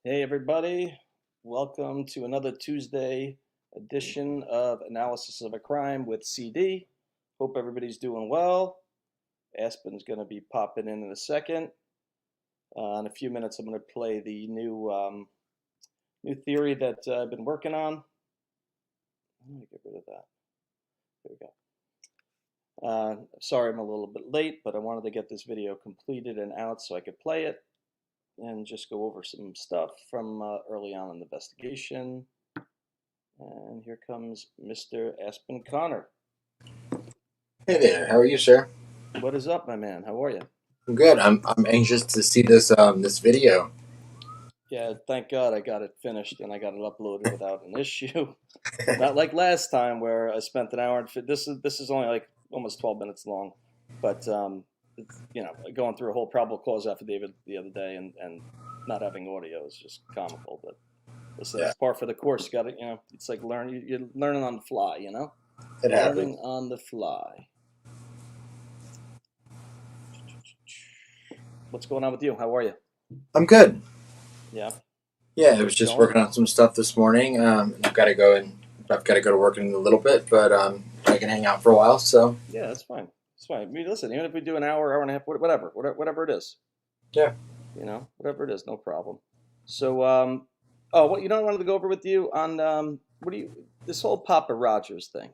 Hey, everybody. Welcome to another Tuesday edition of Analysis of a Crime with CD. Hope everybody's doing well. Aspen's going to be popping in a second. In a few minutes, I'm going to play the new theory that I've been working on. Let me get rid of that. There we go. Sorry I'm a little bit late, but I wanted to get this video completed and out so I could play it and just go over some stuff from early on in the investigation. And here comes Mr. Aspen Connor. Hey there, how are you, sir? What is up, my man? How are you? I'm good. I'm anxious to see this video. Yeah, thank God I got it finished and I got it uploaded without an issue. Not like last time where I spent an hour and this is only like almost 12 minutes long, but it's, going through a whole probable cause affidavit the other day and not having audio is just comical. But listen, Yeah, it's par for the course. You got to, it's like you're learning on the fly, it learning happens. on the fly. What's going on with you? How are you? I'm good. Yeah, Yeah, I was things just going. working on some stuff this morning. I've got to go to work in a little bit, but I can hang out for a while. So Yeah, that's fine. It's fine. I mean, listen, even if we do an hour, hour and a half, whatever it is, yeah, whatever it is, no problem. So, what I wanted to go over with you on this whole Papa Rogers thing.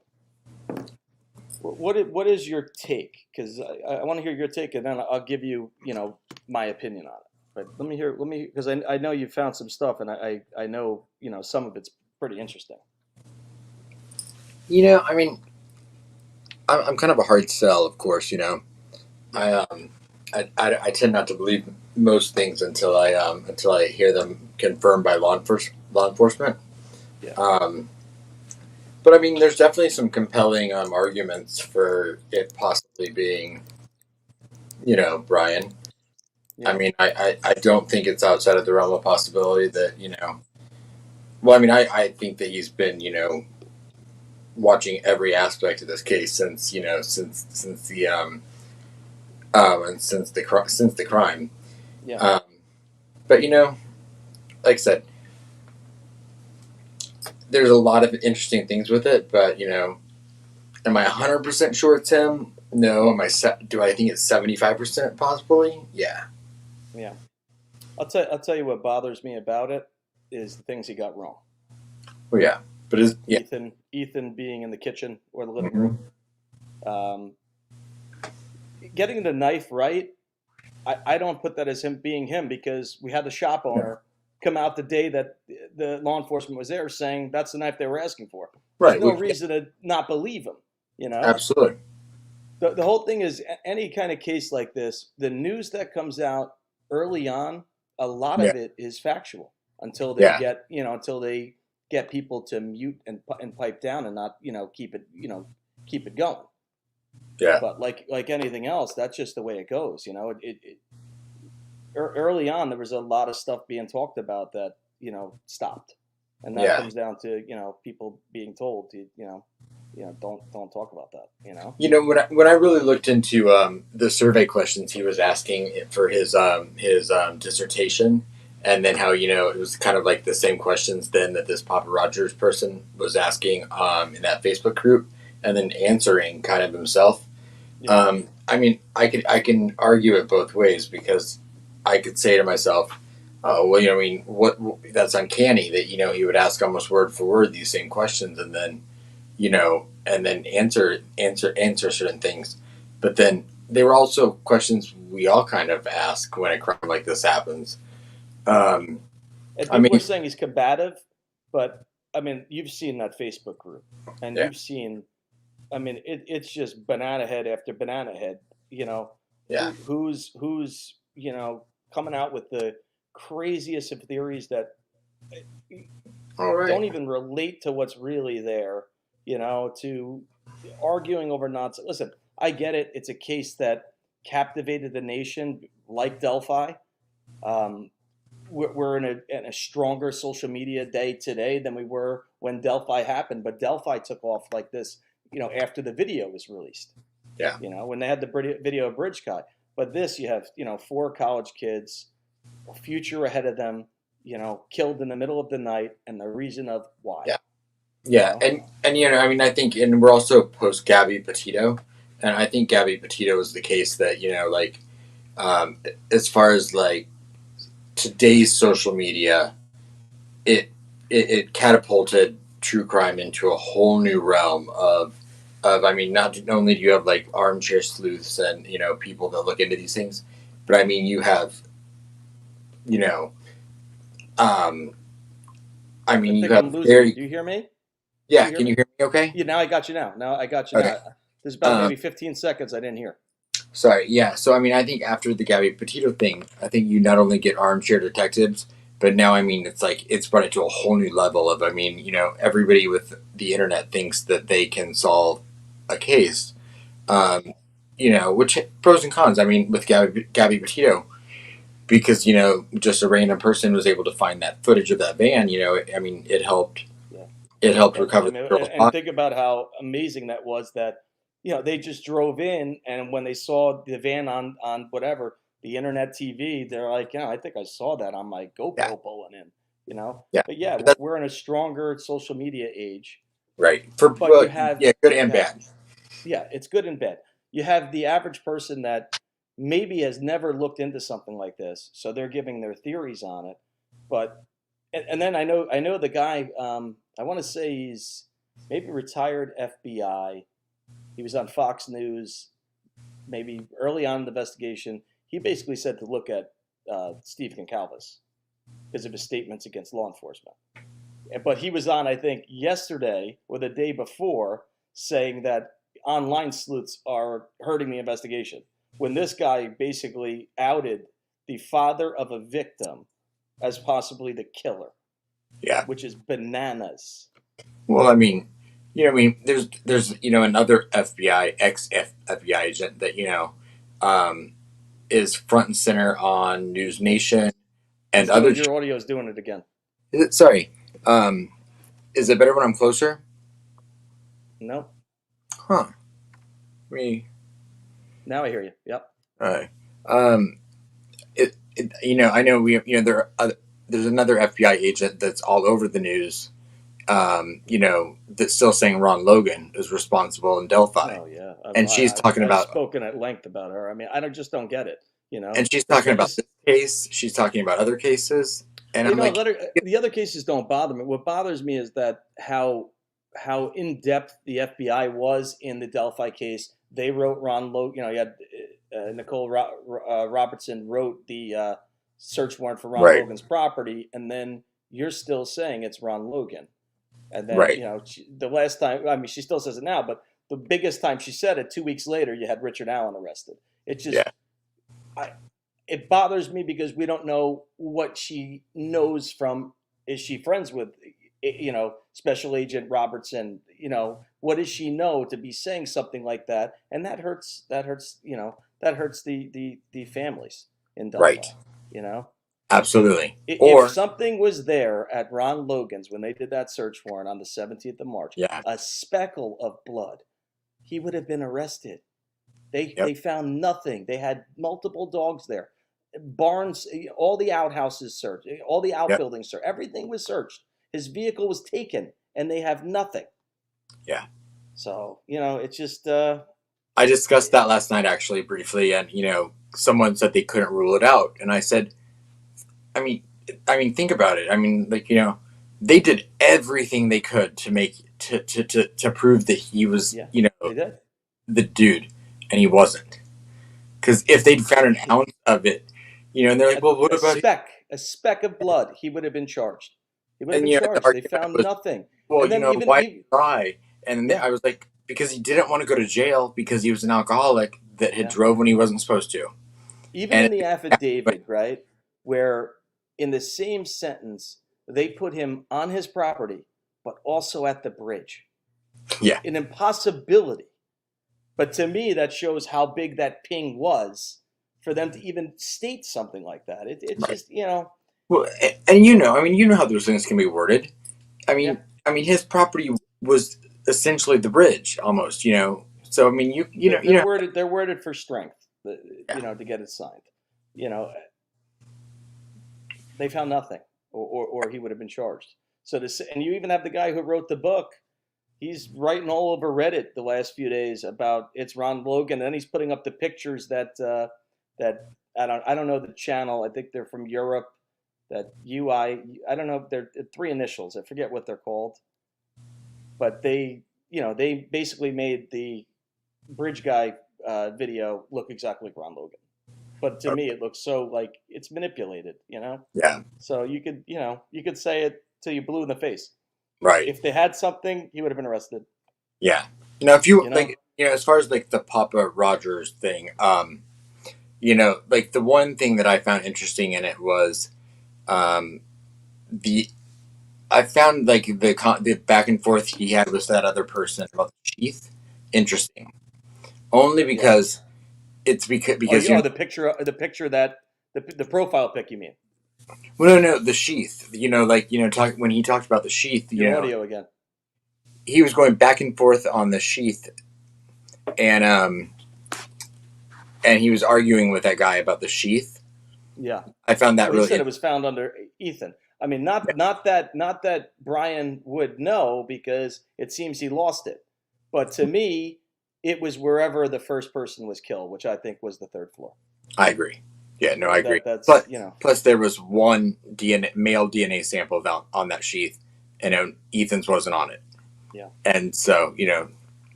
What is your take? Because I want to hear your take, and then I'll give you my opinion on it. But let me because I know you found some stuff, and I know some of it's pretty interesting. I mean, I'm kind of a hard sell, of course. Yeah, I tend not to believe most things until I hear them confirmed by law enforcement. yeah, Um, But I mean, there's definitely some compelling arguments for it possibly being, Bryan. I yeah. mean, I don't think it's outside of the realm of possibility that, well, I mean, I think that he's been, watching every aspect of this case since, since the, and since the crime. Yeah. Um, but, like I said, there's a lot of interesting things with it, but, am I 100% sure it's him? No. Do I think it's 75% possibly? Yeah. Yeah. I'll tell you what bothers me about it is the things he got wrong. Well, yeah, but yeah. Ethan being in the kitchen or the living room. Mm-hmm. Um, Getting the knife right, I don't put that as him being him because we had the shop Yeah. owner come out the day that the law enforcement was there saying that's the knife they were asking for. There's Right. no Yeah, reason to not believe him, you know? absolutely. The whole thing is any kind of case like this, the news that comes out early on, a lot Yeah. of it is factual until they Yeah. get, until they get people to mute and pipe down and not, keep it going. Yeah. But like anything else, that's just the way it goes. Early on there was a lot of stuff being talked about that stopped, and that Yeah. comes down to people being told to don't talk about that. When I really looked into the survey questions he was asking for his dissertation, and then how it was kind of like the same questions then that this Papa Rogers person was asking in that Facebook group, and then answering kind of himself. Yeah, I mean, I can argue it both ways because I could say to myself, well, I mean, what that's uncanny that he would ask almost word for word these same questions, and then and then answer certain things. But then they were also questions we all kind of ask when a crime like this happens. Um, and I people are mean, saying he's combative, but I mean you've seen that Facebook group, and yeah, you've seen. I mean it's just banana head after banana head. You know, yeah, who's coming out with the craziest of theories that all right, don't even relate to what's really there, to arguing over nonsense. Listen, I get it. It's a case that captivated the nation, like Delphi. Um, we're in a stronger social media day today than we were when Delphi happened, but Delphi took off like this, after the video was released, yeah, when they had the video of Bridge Kai. But this, you have, four college kids, a future ahead of them, killed in the middle of the night, and the reason of why. Yeah. Yeah, and I mean, I think, and we're also post Gabby Petito, and I think Gabby Petito is the case that like, as far as like today's social media, it it catapulted true crime into a whole new realm of I mean, not only do you have like armchair sleuths and people that look into these things, but I mean you have you know um I mean I you think I'm have losing you. very Do you hear me? Do you yeah. hear Can you me? hear me? Okay. Yeah, now I got you now. Now I got you Okay. now. There's about Um, maybe 15 seconds I didn't hear. Sorry. Yeah. So I mean, I think after the Gabby Petito thing, I think you not only get armchair detectives, but now I mean it's like it's brought it to a whole new level of I mean everybody with the internet thinks that they can solve a case. Um, which pros and cons. I mean, with Gabby Petito, because just a random person was able to find that footage of that van. I mean, it helped. Yeah. It helped And, recover and, the girl's and body. think about how amazing that was that, they just drove in, and when they saw the van on whatever, the internet TV, they're like, I think I saw that on my Yeah. GoPro pulling in. Yeah. But yeah, But that's we're in a stronger social media age, right. but you have, Yeah, good and yeah, bad. yeah, it's good and bad. You have the average person that maybe has never looked into something like this, so they're giving their theories on it. But and then I know the guy. I want to say he's maybe retired FBI. He was on Fox News, maybe early on in the investigation. He basically said to look at Steve Goncalves because of his statements against law enforcement. But he was on, I think, yesterday or the day before, saying that online sleuths are hurting the investigation. When this guy basically outed the father of a victim as possibly the killer, Yeah. which is bananas. Well, I mean, I mean, there's another FBI ex FBI agent that um, is front and center on News Nation and He's other. doing your audio is doing it again. Sorry, um, is it better when I'm closer? No, Huh? Me. now I hear you. Yep. All right. Um, I know there's another FBI agent that's all over the news. That's still saying Ron Logan is responsible in Delphi, Oh yeah, and she's talking I've about spoken at length about her. I mean, I just don't get it. and she's It's talking like about it's this case. She's talking about other cases, and I'm like, the other cases don't bother me. What bothers me is that how in depth the FBI was in the Delphi case. They wrote Ron Logan. You had Nicole Robertson wrote the search warrant for Ron right, Logan's property, and then you're still saying it's Ron Logan. And then right, the last time, I mean, she still says it now, but the biggest time she said it, 2 weeks later, you had Richard Allen arrested. It just, yeah, I, it bothers me because we don't know what she knows from. Is she friends with, Special Agent Robertson? What does she know to be saying something like that? And that hurts. That hurts. That hurts the families in Delphi. right, You know. absolutely, If or something was there at Ron Logan's when they did that search warrant on the 17th of March, yeah, a speckle of blood, he would have been arrested. They yep, they found nothing. They had multiple dogs there. Barns, all the outhouses searched, all the yep, outbuildings searched. Everything was searched. His vehicle was taken, and they have nothing. yeah. So, it's just I discussed that last night actually briefly, and someone said they couldn't rule it out, and I said, I mean, think about it. I mean, like they did everything they could to make to prove that he was yeah, they did. the dude, and he wasn't. Because if they'd found an ounce of it, and they're like, well, what A about? speck of blood, he would have been charged. He would have And been the charged. They argument found was, nothing. well, And then why try? And yeah, I was like, because he didn't want to go to jail because he was an alcoholic that had yeah. drove when he wasn't supposed to. Even And in the but affidavit, right, where in the same sentence they put him on his property, but also at the bridge. yeah, An impossibility. But to me, that shows how big that ping was for them to even state something like that. It's right. just, Well, and I mean, how those things can be worded. yeah. His property was essentially the bridge, almost. So I mean, They're worded for strength, yeah, to get it signed. You know, they found nothing. or he would have been charged. So this, and you even have the guy who wrote the book. He's writing all over Reddit the last few days about it's Ron Logan, and then he's putting up the pictures that I don't know the channel. I think they're from Europe. That I don't know if they're three initials. I forget what they're called, but they basically made the bridge guy video look exactly like Ron Logan. But to me, it looks so like it's manipulated, Yeah. So you could say it till you blue in the face. Right. If they had something, he would have been arrested. Yeah. If you You know? like, as far as like the Papa Rogers thing, like the one thing that I found interesting in it was, um, the I found like the back and forth he had with that other person about the sheath interesting, only Yeah. because it's because The picture that the profile pic. You mean well, no, the sheath. When he talked about the sheath, your audio again? he was going back and forth on the sheath, and he was arguing with that guy about the sheath. Yeah. I found that Well, he really. said it was found under Ethan. I mean, not that Bryan would know because it seems he lost it. But to me, it was wherever the first person was killed, which I think was the third floor. I agree. Yeah, no, I agree. That's But plus, there was one male DNA sample on that sheath, and Ethan's wasn't on it. Yeah. And so,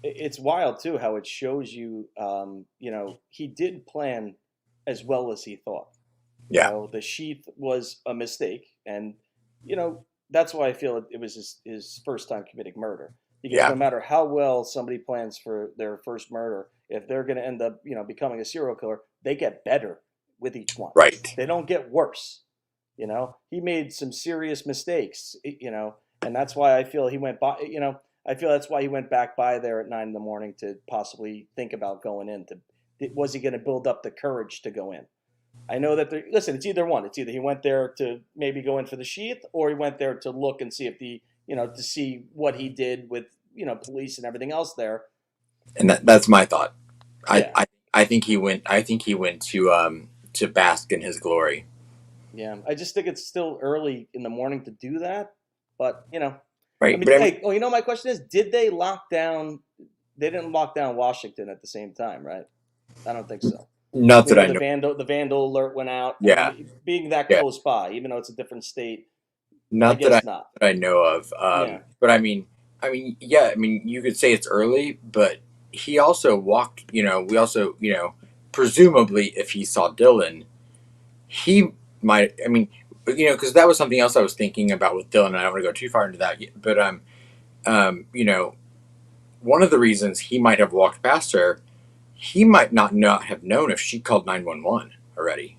it's wild too how it shows you. He did plan as well as he thought. Yeah. The sheath was a mistake, and that's why I feel it was his first time committing murder. Because no matter how well somebody plans for their first murder, if they're going to end up, becoming a serial killer, they get better with each one. Right. They don't get worse. He made some serious mistakes. And that's why I feel he went by. I feel that's why he went back by there at 9 a.m. to possibly think about going in. Was he going to build up the courage to go in? I know that listen, it's either one. It's either he went there to maybe go in for the sheath, or he went there to look and see if to see what he did with, police and everything else there. And that's my thought. Yeah. I think he went to bask in his glory. Yeah. I just think it's still early in the morning to do that, but Right. My question is, did they lock down? They didn't lock down Washington at the same time, right? I don't think so. Not that I know. The vandal alert went out. Yeah. I mean, being that close by, even though it's a different state. Not that I know of. Yeah. But I mean, yeah. I mean, you could say it's early, but he also walked. We also, presumably, if he saw Dylan, he might. I mean, because that was something else I was thinking about with Dylan. And I don't want to go too far into that, yet, but one of the reasons he might have walked past her, he might not have known if she called 911 already.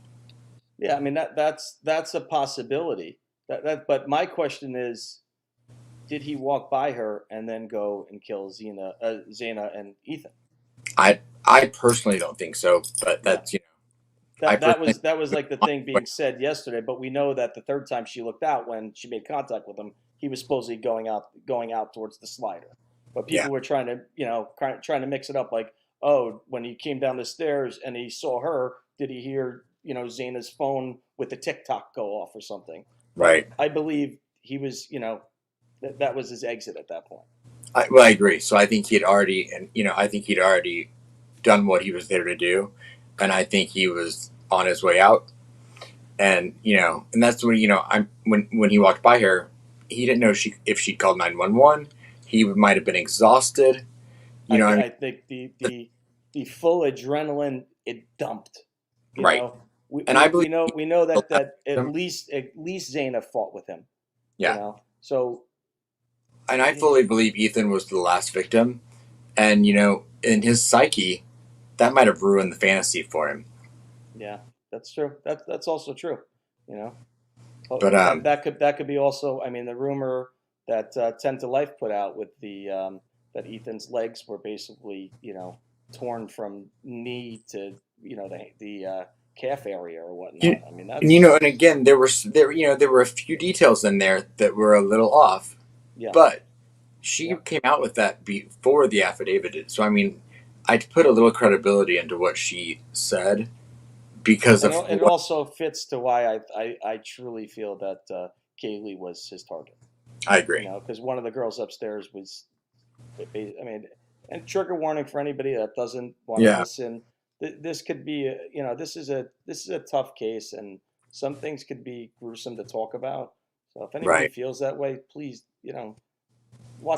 Yeah, I mean that's a possibility. But my question is, did he walk by her and then go and kill Xana and Ethan? I personally don't think so, but that's that was like the thing being said yesterday. But we know that the third time she looked out, when she made contact with him, he was supposedly going out towards the slider. But people were trying to mix it up, like, oh, when he came down the stairs and he saw her, did he hear Xana's phone with the TikTok go off or something? Right. I believe he was, that was his exit at that point. I agree. So I think he'd already done what he was there to do, and I think he was on his way out. And and that's when when he walked by her, he didn't know if she'd called 911. He might have been exhausted. I think the full adrenaline it dumped. Right. I believe we know that at least Xana fought with him. Yeah. So. And I fully believe Ethan was the last victim, and in his psyche, that might have ruined the fantasy for him. Yeah, that's true. That's also true. But that could be also. I mean, the rumor that 10 to Life put out with the that Ethan's legs were basically torn from knee to the calf area or whatnot. I mean, that's, and again, there were a few details in there that were a little off. Yeah. But she came out with that before the affidavit did. So I mean, I'd put a little credibility into what she said, because And of it what also fits to why I truly feel that Kaylee was his target. I You agree. know, because one of the girls upstairs was, I mean, and trigger warning for anybody that doesn't want to Yeah, listen. This could be, you know, this is a tough case, and some things could be gruesome to talk about. So if anybody right. feels that way, please, you know,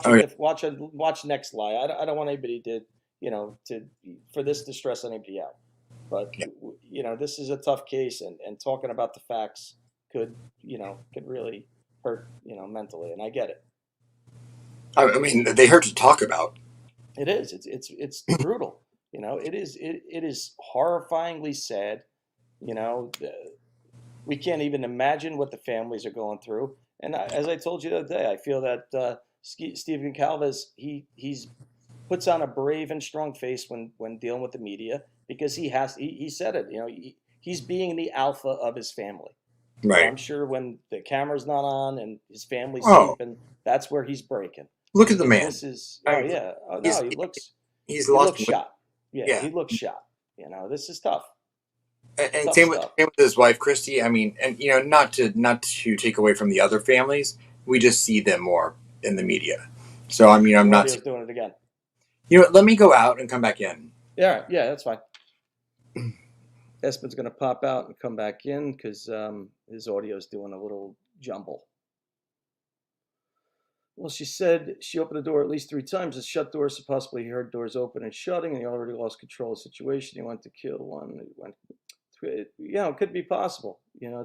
Oh yeah, watch next lie. I don't want anybody to, you know, to for this to stress anybody out. But yeah. you know, this is a tough case, and talking about the facts could, you know, could really hurt, you know, mentally. And I get it. I mean, they hurt to talk about. It is. It's brutal. You know, it is horrifyingly sad. You know, we can't even imagine what the families are going through. And as I told you the other day, I feel that Stephen Calves he's puts on a brave and strong face when dealing with the media because he said it. You know, he's being the alpha of his family. So Right. I'm sure when the camera's not on and his family's Oh, sleeping, that's where he's breaking look at the because man. this is I oh mean, yeah oh no he's he's he lost looks weight. shot. Yeah, Yeah, he looks shot. You know, this is tough. and Tough stuff. same with his wife Christy. I mean, and not to take away from the other families, we just see them more in the media. So I mean, I'm Your not. audio's doing it again. You know what? Let me go out and come back in. Yeah, yeah, that's fine. Espen's gonna pop out and come back in because his audio's doing a little jumble. Well, she said she opened the door at least 3 times. The shut doors, so possibly he heard doors open and shutting, and he already lost control of the situation. He went to kill one. He went, you know, it could be possible. You know,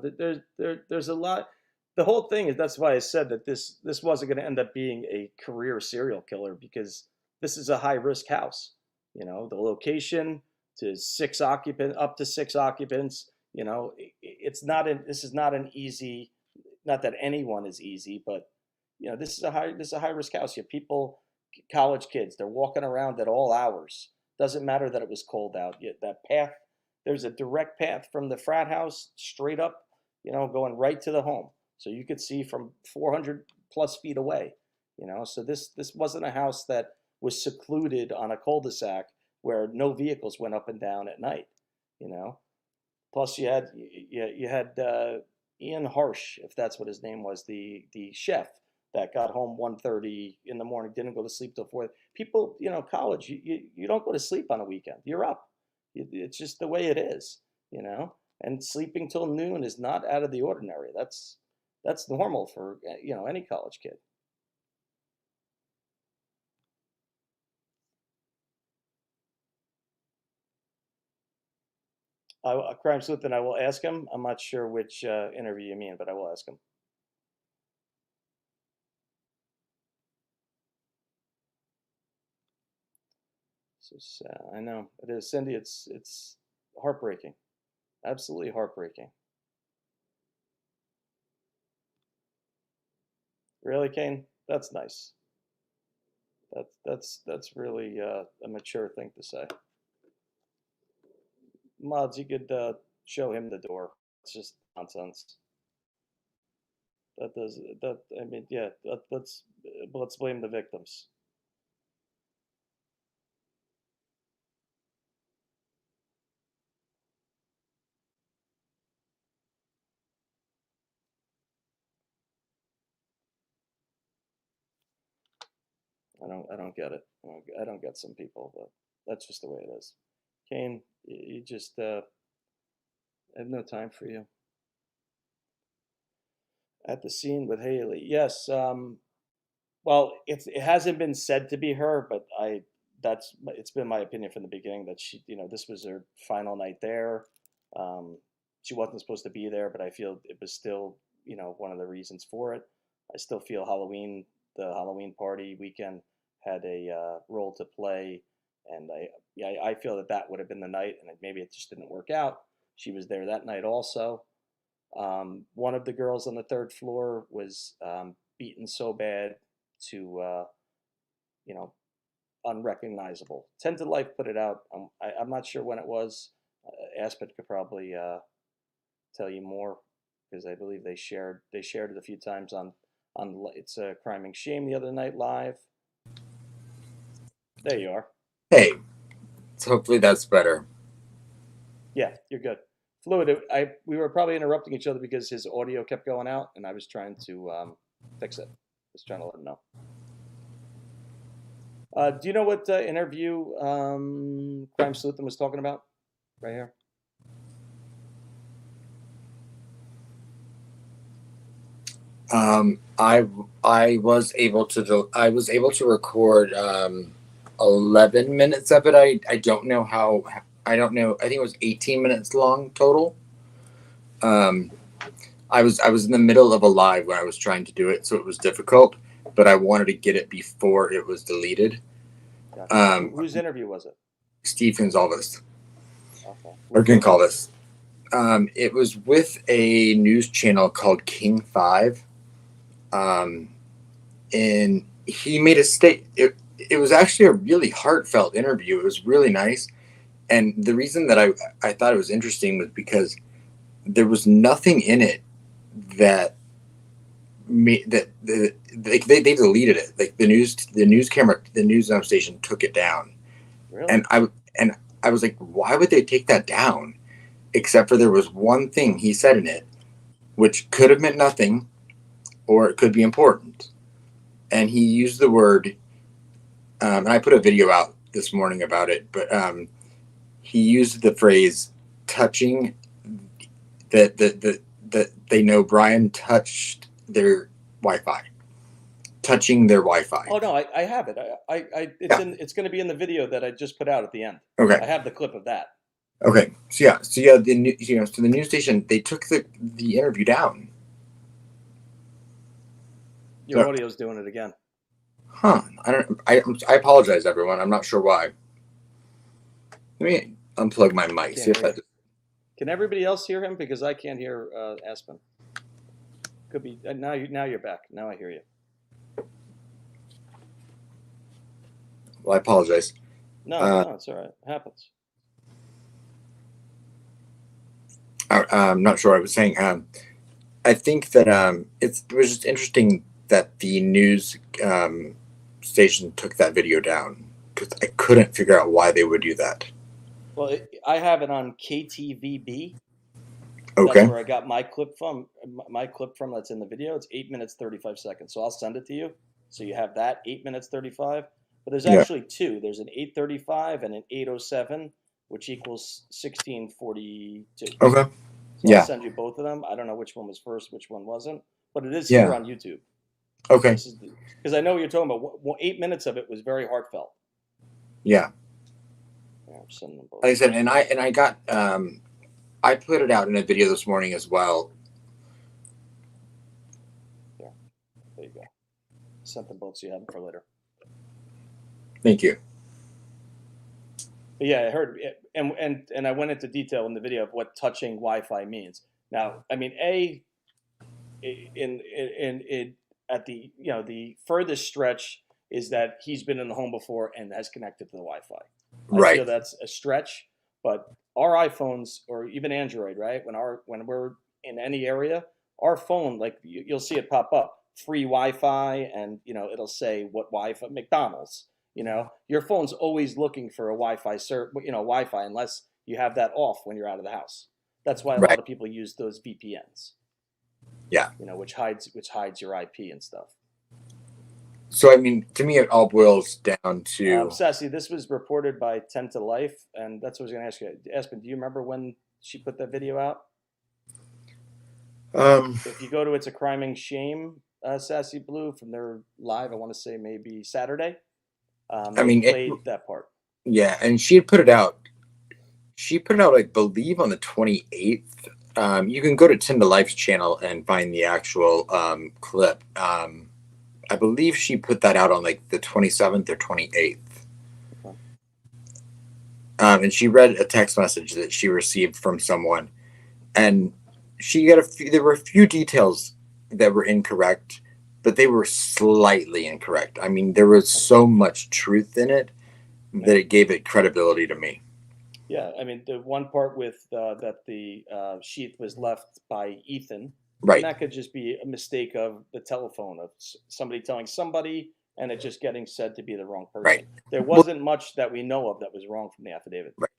there's a lot. The whole thing is that's why I said that this wasn't going to end up being a career serial killer because this is a high risk house. You know, the location to six occupant up to six occupants. You know, it's not an this is not an easy. Not that anyone is easy, but you know, this is a high risk house. You have people, college kids, they're walking around at all hours. Doesn't matter that it was cold out. Yet that path, there's a direct path from the frat house straight up, you know, going right to the home. So you could see from 400 plus feet away. You know, so this wasn't a house that was secluded on a cul-de-sac where no vehicles went up and down at night. You know, plus you had Ian Harsh, if that's what his name was, the chef that got home 1:30 in the morning, didn't go to sleep till 4. People, you know, college, you don't go to sleep on a weekend. You're up. It's just the way it is, you know. And sleeping till noon is not out of the ordinary. That's normal for you know any college kid. Crime sleuth, and I will ask him. I'm not sure which interview you mean, but I will ask him. So sad. I know it is, Cindy. It's heartbreaking. Absolutely heartbreaking. Really, Kane? That's nice. That's really a mature thing to say. Mods, you could show him the door. It's just nonsense. That does that. I mean, yeah. Let's blame the victims. I don't get it. I don't get some people, but that's just the way it is. Kane, you just I have no time for you. At the scene with Haley, yes. Well, it hasn't been said to be her, but it's been my opinion from the beginning that she, you know, this was her final night there. Um, she wasn't supposed to be there, but I feel it was still, you know, one of the reasons for it. I still feel the Halloween party weekend had a role to play, and I feel that that would have been the night, and maybe it just didn't work out. She was there that night also. One of the girls on the third floor was beaten so bad to you know, unrecognizable. 10 to Life put it out. I'm not sure when it was. Aspen could probably tell you more because I believe they shared it a few times on it's a Crime and Shame the other night live. There you are. Hey, so hopefully that's better. Yeah, you're good. Fluid. We were probably interrupting each other because his audio kept going out, and I was trying to fix it. Just trying to let him know. Do you know what interview Crime Sleuth was talking about? Right here. I was able to record 11 minutes of it. I don't know how. I don't know. I think it was 18 minutes long total. I was in the middle of a live when I was trying to do it, so it was difficult. But I wanted to get it before it was deleted. Gotcha. Whose interview was it? Steve Goncalves. Okay. Or Goncalves. It was with a news channel called King 5. And he made a it was actually a really heartfelt interview. It was really nice. And the reason that I thought it was interesting was because there was nothing in it that they deleted it. Like the news station took it down. Really? And I was like, why would they take that down? Except for there was one thing he said in it, which could have meant nothing, or it could be important. And he used the word, and I put a video out this morning about it, but he used the phrase touching, that they know Bryan touched their Wi-Fi. Touching their Wi-Fi. Oh no, I have it. It's going to be in the video that I just put out at the end. Okay. I have the clip of that. Okay. So the news station, they took the interview down. Your audio's doing it again. Huh. I apologize, everyone. I'm not sure why. Let me unplug my mic. See if that. Can everybody else hear him? Because I can't hear Aspen. Could be now. You're back. Now I hear you. Well, I apologize. No, it's all right. It happens. I'm not sure what I was saying. I think that it was just interesting that the news station took that video down, because I couldn't figure out why they would do that. Well, I have it on KTVB. Okay. That's where I got my clip from. That's in the video. It's 8 minutes 35 seconds. So I'll send it to you. So you have that 8 minutes 35. But there's actually two. There's an 8:35 and an 8:07, which equals 16:42. Okay. So I'll send you both of them. I don't know which one was first, which one wasn't, but it is here on YouTube. Okay. Because I know what you're talking about. 8 minutes of it was very heartfelt. Yeah. I'm sending them both. Like I said, and I got I put it out in a video this morning as well. Yeah. There you go. Sent them both so you have them for later. Thank you. But yeah, I heard, and I went into detail in the video of what touching Wi-Fi means. Now, I mean, at the the furthest stretch is that he's been in the home before and has connected to the Wi-Fi. I feel that's a stretch, but our iPhones or even Android, right? When we're in any area, our phone, like you'll see it pop up, free Wi-Fi, and it'll say what Wi-Fi, McDonald's. Your phone's always looking for a Wi-Fi Wi-Fi, unless you have that off when you're out of the house. That's why a lot of people use those VPNs. Yeah. Which hides your IP and stuff. So I mean, to me, it all boils down to Sassy. This was reported by 10 to Life, and that's what I was going to ask you. Aspen, do you remember when she put that video out? If you go to It's a Crime and Shame, Sassy Blue, from their live, I want to say maybe Saturday. I played that part. Yeah, and she had put it out. She put it out, I believe, on the 28th. You can go to 10 to Life's channel and find the actual clip. I believe she put that out on like the 27th or 28th. Okay. And she read a text message that she received from someone, and she got there were a few details that were incorrect, but they were slightly incorrect. I mean, there was so much truth in it that it gave it credibility to me. Yeah, I mean, the one part with that the sheath was left by Ethan, right? And that could just be a mistake of the telephone, of somebody telling somebody, and it just getting said to be the wrong person. Right. There wasn't much that we know of that was wrong from the affidavit. Right.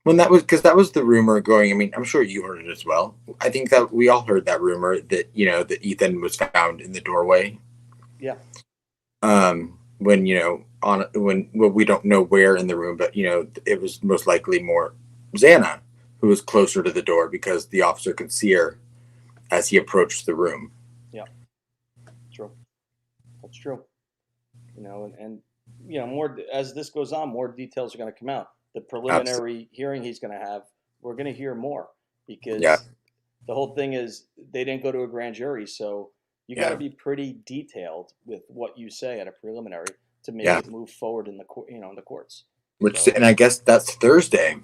When that was because that was the rumor going. I mean, I'm sure you heard it as well. I think that we all heard that rumor that that Ethan was found in the doorway. Yeah. When on when well, we don't know where in the room, but it was most likely more Xana who was closer to the door because the officer could see her as he approached the room. Yeah. True. That's true. And more as this goes on, more details are going to come out. The Absolutely. preliminary hearing he's going to have, we're going to hear more Yeah. because the whole thing is they didn't go to a grand jury, so you got to Yeah. be pretty detailed with what you say at a preliminary to make Yeah. it move forward in the in the courts. Which So and I guess that's Thursday.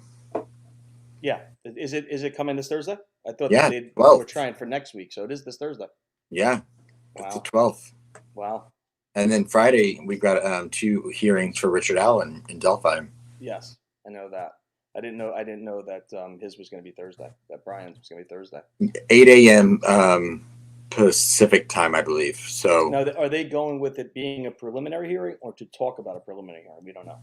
yeah, is it coming this Thursday? I thought that Yeah. they were 12th. trying for next week, so it is this Thursday. Yeah. It's the Wow, 12th. wow, And then Friday we've got two hearings for Richard Allen in Delphi. yes, I know that. I didn't know that his was going to be Thursday. That Brian's was going to be Thursday. 8 a.m. Pacific time, I believe. So Now, are they going with it being a preliminary hearing or to talk about a preliminary hearing? We don't know.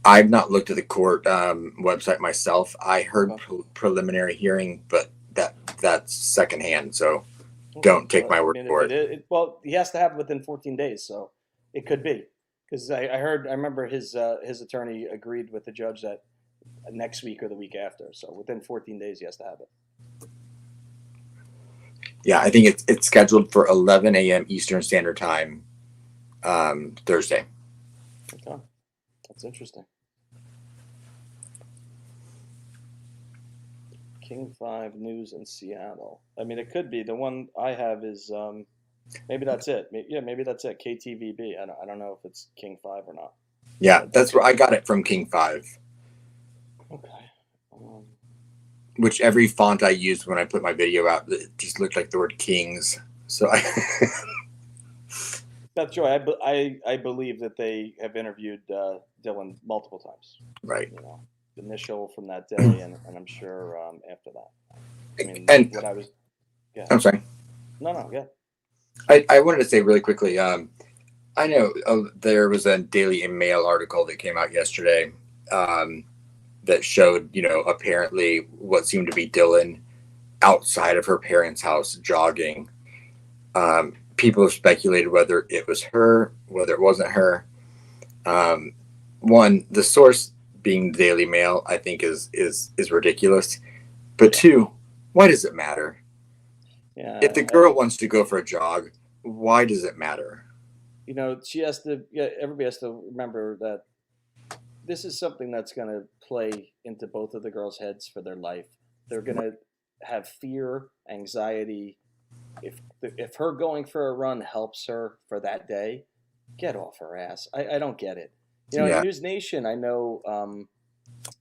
I've not looked at the court website myself. I heard Okay. preliminary hearing, but that's secondhand. So Okay. don't take Well, my I word mean, if for it it. is, well, he has to have it within 14 days, so it could be. Because I remember his attorney agreed with the judge that next week or the week after. So within 14 days, he has to have it. Yeah, I think it's scheduled for 11 a.m. Eastern Standard Time Thursday. Okay, that's interesting. King 5 News in Seattle. I mean, it could be. The one I have is maybe that's it. Maybe that's it. KTVB. I don't know if it's King 5 or not. Yeah, But that's where I got it from King 5, okay. which every font I used when I put my video out, it just looked like the word Kings. So I, That's true. I believe that they have interviewed Dylan multiple times. right. Initial from that day, and I'm sure after that. I mean, And what I was. Yeah. I'm sorry. No, no, yeah. I wanted to say really quickly. I know there was a Daily Mail article that came out yesterday that showed, apparently what seemed to be Dylan outside of her parents' house jogging. People have speculated whether it was her, whether it wasn't her. Um, One, the source being the Daily Mail, I think is ridiculous. But Yeah. two, why does it matter? If the Yeah. girl wants to go for a jog, why does it matter? She has to. Yeah, everybody has to remember that this is something that's going to play into both of the girls' heads for their life. They're going to have fear, anxiety. If her going for a run helps her for that day, get off her ass. I don't get it. In Yeah, News Nation, I know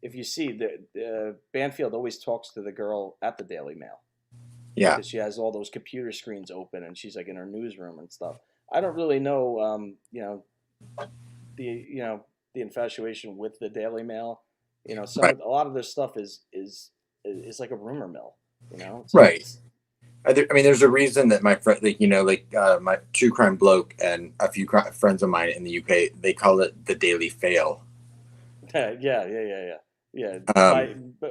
if you see the Banfield always talks to the girl at the Daily Mail yeah, because she has all those computer screens open and she's like in her newsroom and stuff. I don't really know, the the infatuation with the Daily Mail. right, A lot of this stuff is like a rumor mill. It's like right. I mean, there's a reason that my friend, my true crime bloke and a few friends of mine in the UK, they call it the Daily Fail. yeah, yeah, yeah, yeah, yeah. Yeah, Um, my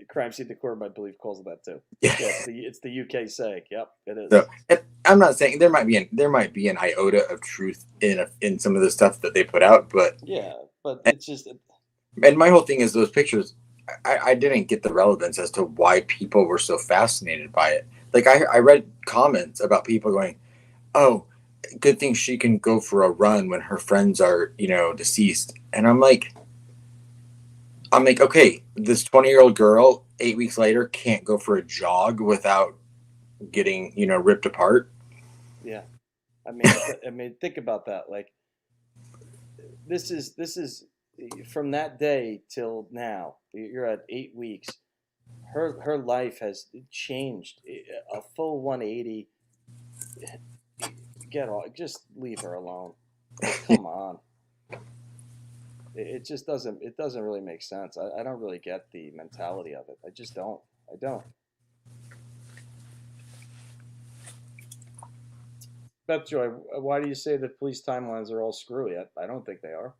crime scene decor, I believe, calls it that too. yeah. Yeah, it's the UK saying. Yep, it So is. I'm not saying there might be an iota of truth in some of the stuff that they put out, but Yeah, but and, it's just and my whole thing is those pictures. I didn't get the relevance as to why people were so fascinated by it. Like I read comments about people going, "Oh, good thing she can go for a run when her friends are deceased," and I'm like, okay, this 20-year-old girl 8 weeks later can't go for a jog without getting ripped apart. yeah. I mean, think about that. Like this is from that day till now. You're at 8 weeks. Her life has changed a full 180. Get off. Just leave her alone. Like, come on. It just doesn't really make sense. I don't really get the mentality of it. I just don't. I don't. Beth Joy, why do you say that police timelines are all screwy? I don't think they are.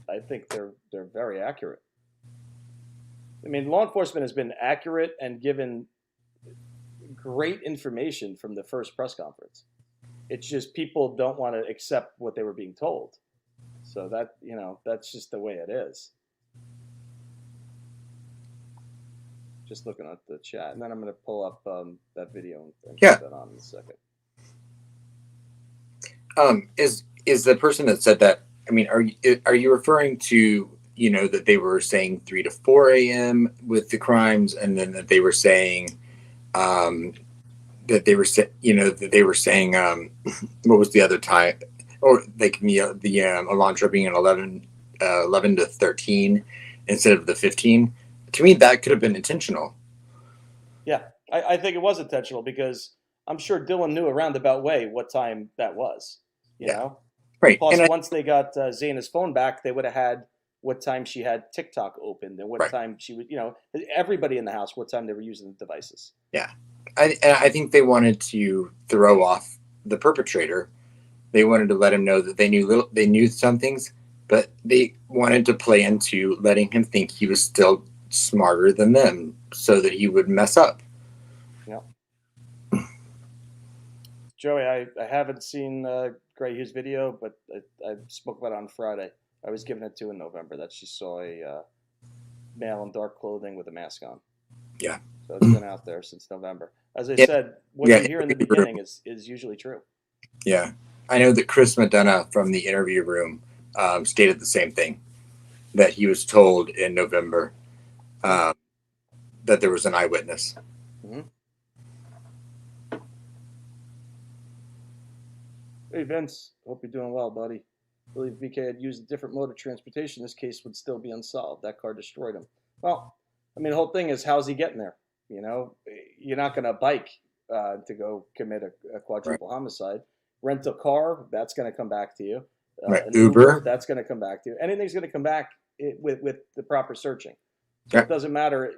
I think they're very accurate. I mean, law enforcement has been accurate and given great information from the first press conference. It's just people don't want to accept what they were being told. So that, that's just the way it is. Just looking at the chat, and then I'm going to pull up that video and put that on in a second. Is the person that said that? I mean, are you referring to that they were saying 3 to 4 a.m. with the crimes, and then that they were saying that they were saying what was the other time, or like the Elantra being an 11 to 13 instead of the 15? To me, that could have been intentional. Yeah, I think it was intentional because I'm sure Dylan knew a roundabout way what time that was. You know, right. Plus, once they got Xana's phone back, they would have had what time she had TikTok opened and what time she would. Everybody in the house, what time they were using the devices. Yeah, I think they wanted to throw off the perpetrator. They wanted to let him know that they knew some things, but they wanted to play into letting him think he was still smarter than them so that he would mess up. Yeah. Joey, I haven't seen Gray Hughes' video, but I spoke about it on Friday. I was giving it to in November that she saw a male in dark clothing with a mask on. Yeah. So it's been out there since November. As I said, what you hear in the beginning is usually true. Yeah. I know that Chris McDonough from the interview room stated the same thing, that he was told in November that there was an eyewitness. Mm-hmm. Hey, Vince. Hope you're doing well, buddy. I believe VK had used a different mode of transportation. This case would still be unsolved. That car destroyed him. Well, I mean, the whole thing is, how's he getting there? You're not going to bike to go commit a quadruple homicide. Rent a car, that's going to come back to you. An Uber, that's going to come back to you. Anything's going to come back with the proper searching. So it doesn't matter,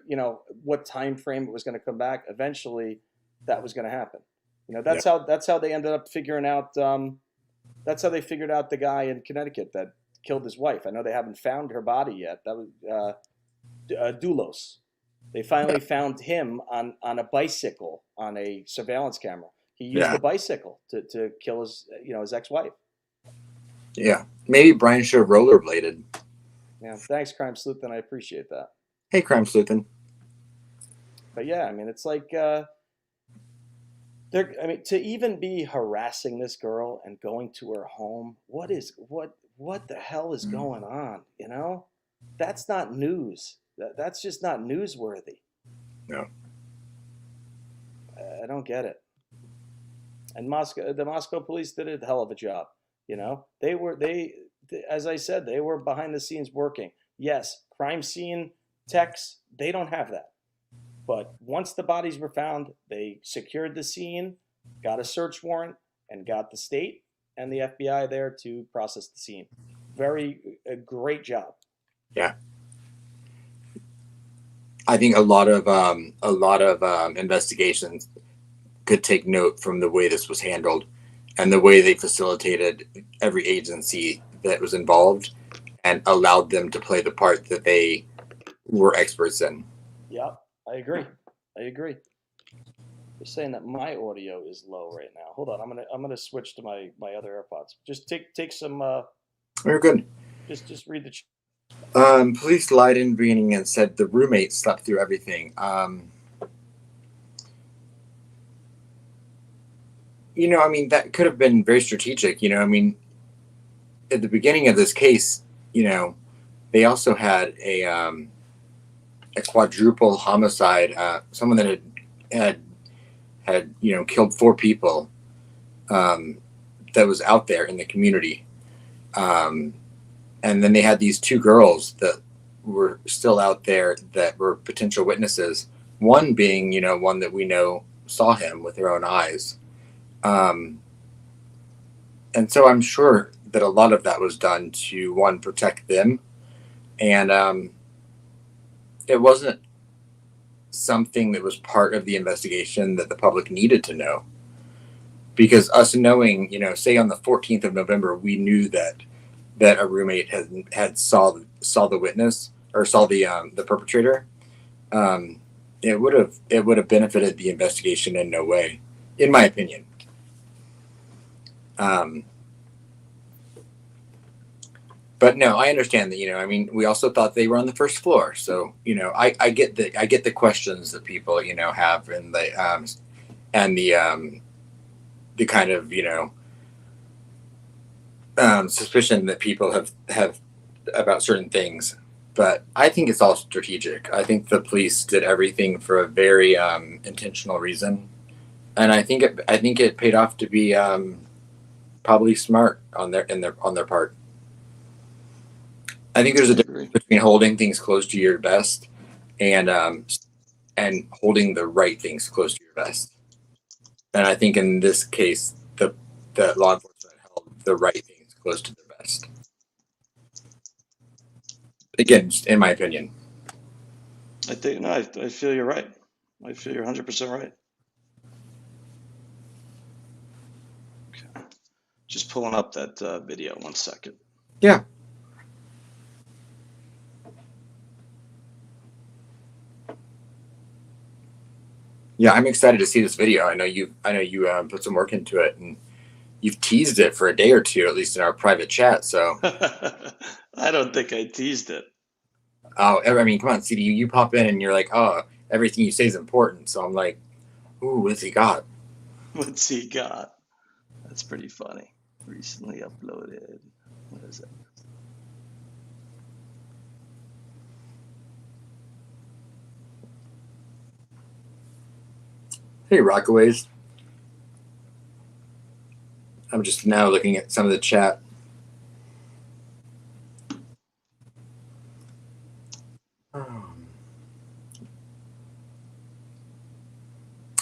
what time frame it was going to come back. Eventually, that was going to happen. That's how they ended up figuring out. That's how they figured out the guy in Connecticut that killed his wife. I know they haven't found her body yet. That was Doulos. They finally found him on a bicycle on a surveillance camera. He used the bicycle to kill his ex-wife. Yeah, maybe Brian should have rollerbladed. Yeah, thanks, Crime Sleuthin. I appreciate that. Hey, Crime Sleuthin. But yeah, I mean, it's like to even be harassing this girl and going to her home. What the hell is going on? That's not news. That's just not newsworthy. No. I don't get it. And the Moscow police did a hell of a job. As I said, they were behind the scenes working. Yes, crime scene techs, they don't have that. But once the bodies were found, they secured the scene, got a search warrant, and got the state and the FBI there to process the scene. A great job. Yeah. I think a lot of investigations could take note from the way this was handled and the way they facilitated every agency that was involved and allowed them to play the part that they were experts in. Yeah, I agree. They're saying that my audio is low right now. Hold on, I'm gonna switch to my other AirPods. Just take some. You're good. Just read the. Police lied in the beginning and said the roommate slept through everything. That could have been very strategic. At the beginning of this case, they also had a quadruple homicide. Someone that had killed 4 people that was out there in the community. And then they had these 2 girls that were still out there that were potential witnesses. One being, one that we know saw him with her own eyes. And so I'm sure that a lot of that was done to, one, protect them. And it wasn't something that was part of the investigation that the public needed to know. Because us knowing, say on the 14th of November, we knew that a roommate had saw the witness or saw the perpetrator. it would have benefited the investigation in no way, in my opinion. But no, I understand that. I mean, we also thought they were on the first floor, so I get the questions that people have, and the kind of suspicion that people have about certain things. But I think it's all strategic. I think the police did everything for a very intentional reason, and I think it paid off to be probably smart on their part. I think there's a difference between holding things close to your vest and holding the right things close to your vest. And I think in this case, the law enforcement held the right things close to their vest. Again, just in my opinion. I think I feel you're right. I feel you're 100% right. Okay. Just pulling up that video. 1 second. Yeah. Yeah, I'm excited to see this video. I know you put some work into it, and you've teased it for a day or two, at least in our private chat. So I don't think I teased it. Oh, I mean, come on, CD, you pop in and you're like, oh, everything you say is important. So I'm like, ooh, what's he got? What's he got? That's pretty funny. Recently uploaded. What is it? Hey, Rockaways. I'm just now looking at some of the chat.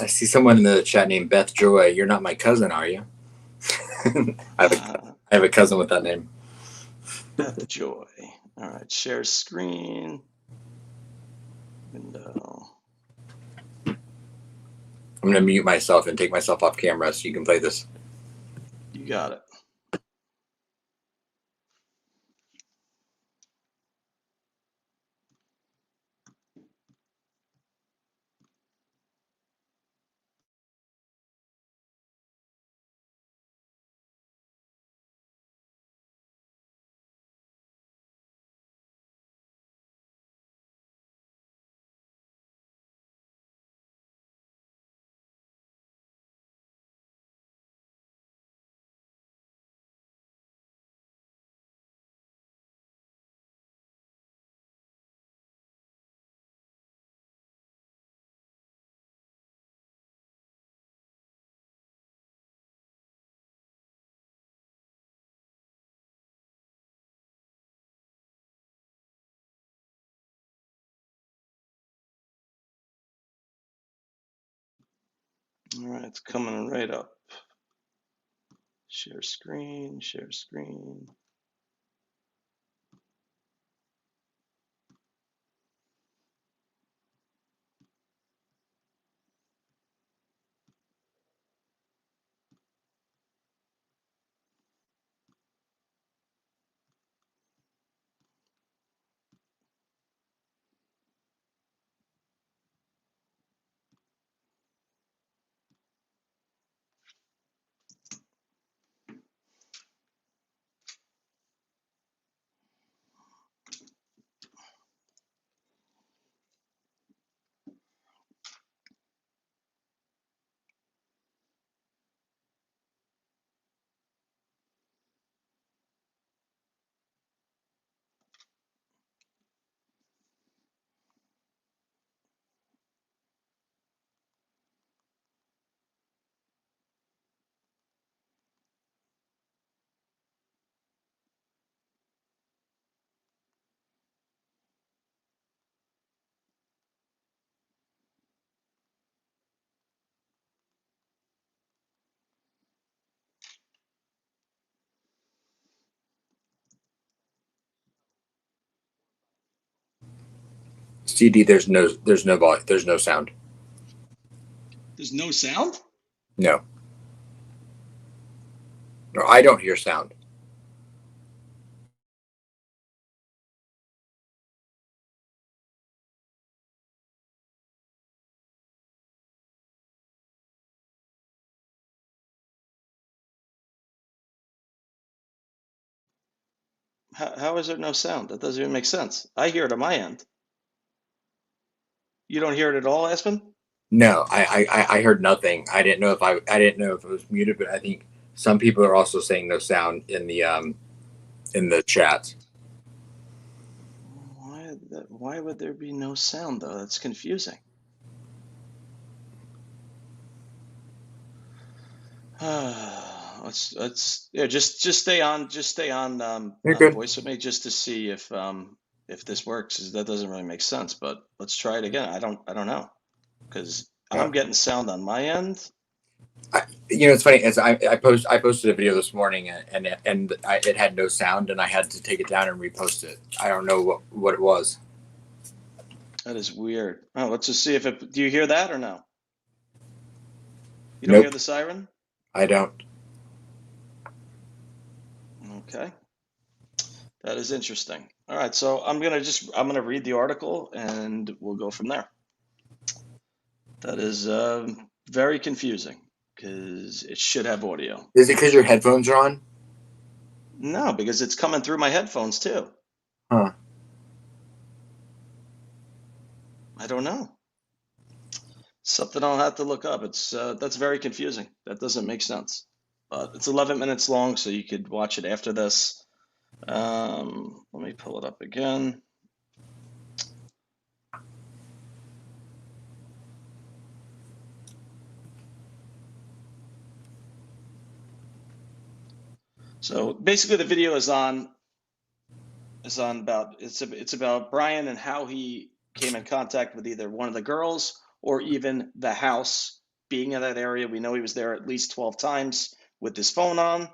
I see someone in the chat named Beth Joy. You're not my cousin, are you? I have a cousin with that name. Beth Joy. All right, share screen. Window. I'm going to mute myself and take myself off camera so you can play this. You got it. All right, it's coming right up. Share screen, share screen. CD, there's no volume, there's no sound. There's no sound? No. No, I don't hear sound. How is there no sound? That doesn't even make sense. I hear it on my end. You don't hear it at all, Aspen? No, I heard nothing. I didn't know if it was muted, but I think some people are also saying no sound in the chat. Why would there be no sound though? That's confusing. Let's yeah, just stay on You're good. voice with me just to see if this works. 'Cause that doesn't really make sense, but let's try it again. I don't know, because I'm getting sound on my end. It's funny. I posted a video this morning and it had no sound, and I had to take it down and repost it. I don't know what it was. That is weird. Oh, let's just see if it. Do you hear that or no? You don't Nope, hear the siren? I don't. Okay. That is interesting. All right, so I'm gonna read the article and we'll go from there. That is very confusing because it should have audio. Is it because your headphones are on? No, because it's coming through my headphones too. Huh. I don't know. Something I'll have to look up. It's that's very confusing. That doesn't make sense. But it's 11 minutes long, so you could watch it after this. Let me pull it up again. So basically, the video is about Bryan and how he came in contact with either one of the girls or even the house. Being in that area, we know he was there at least 12 times with his phone on.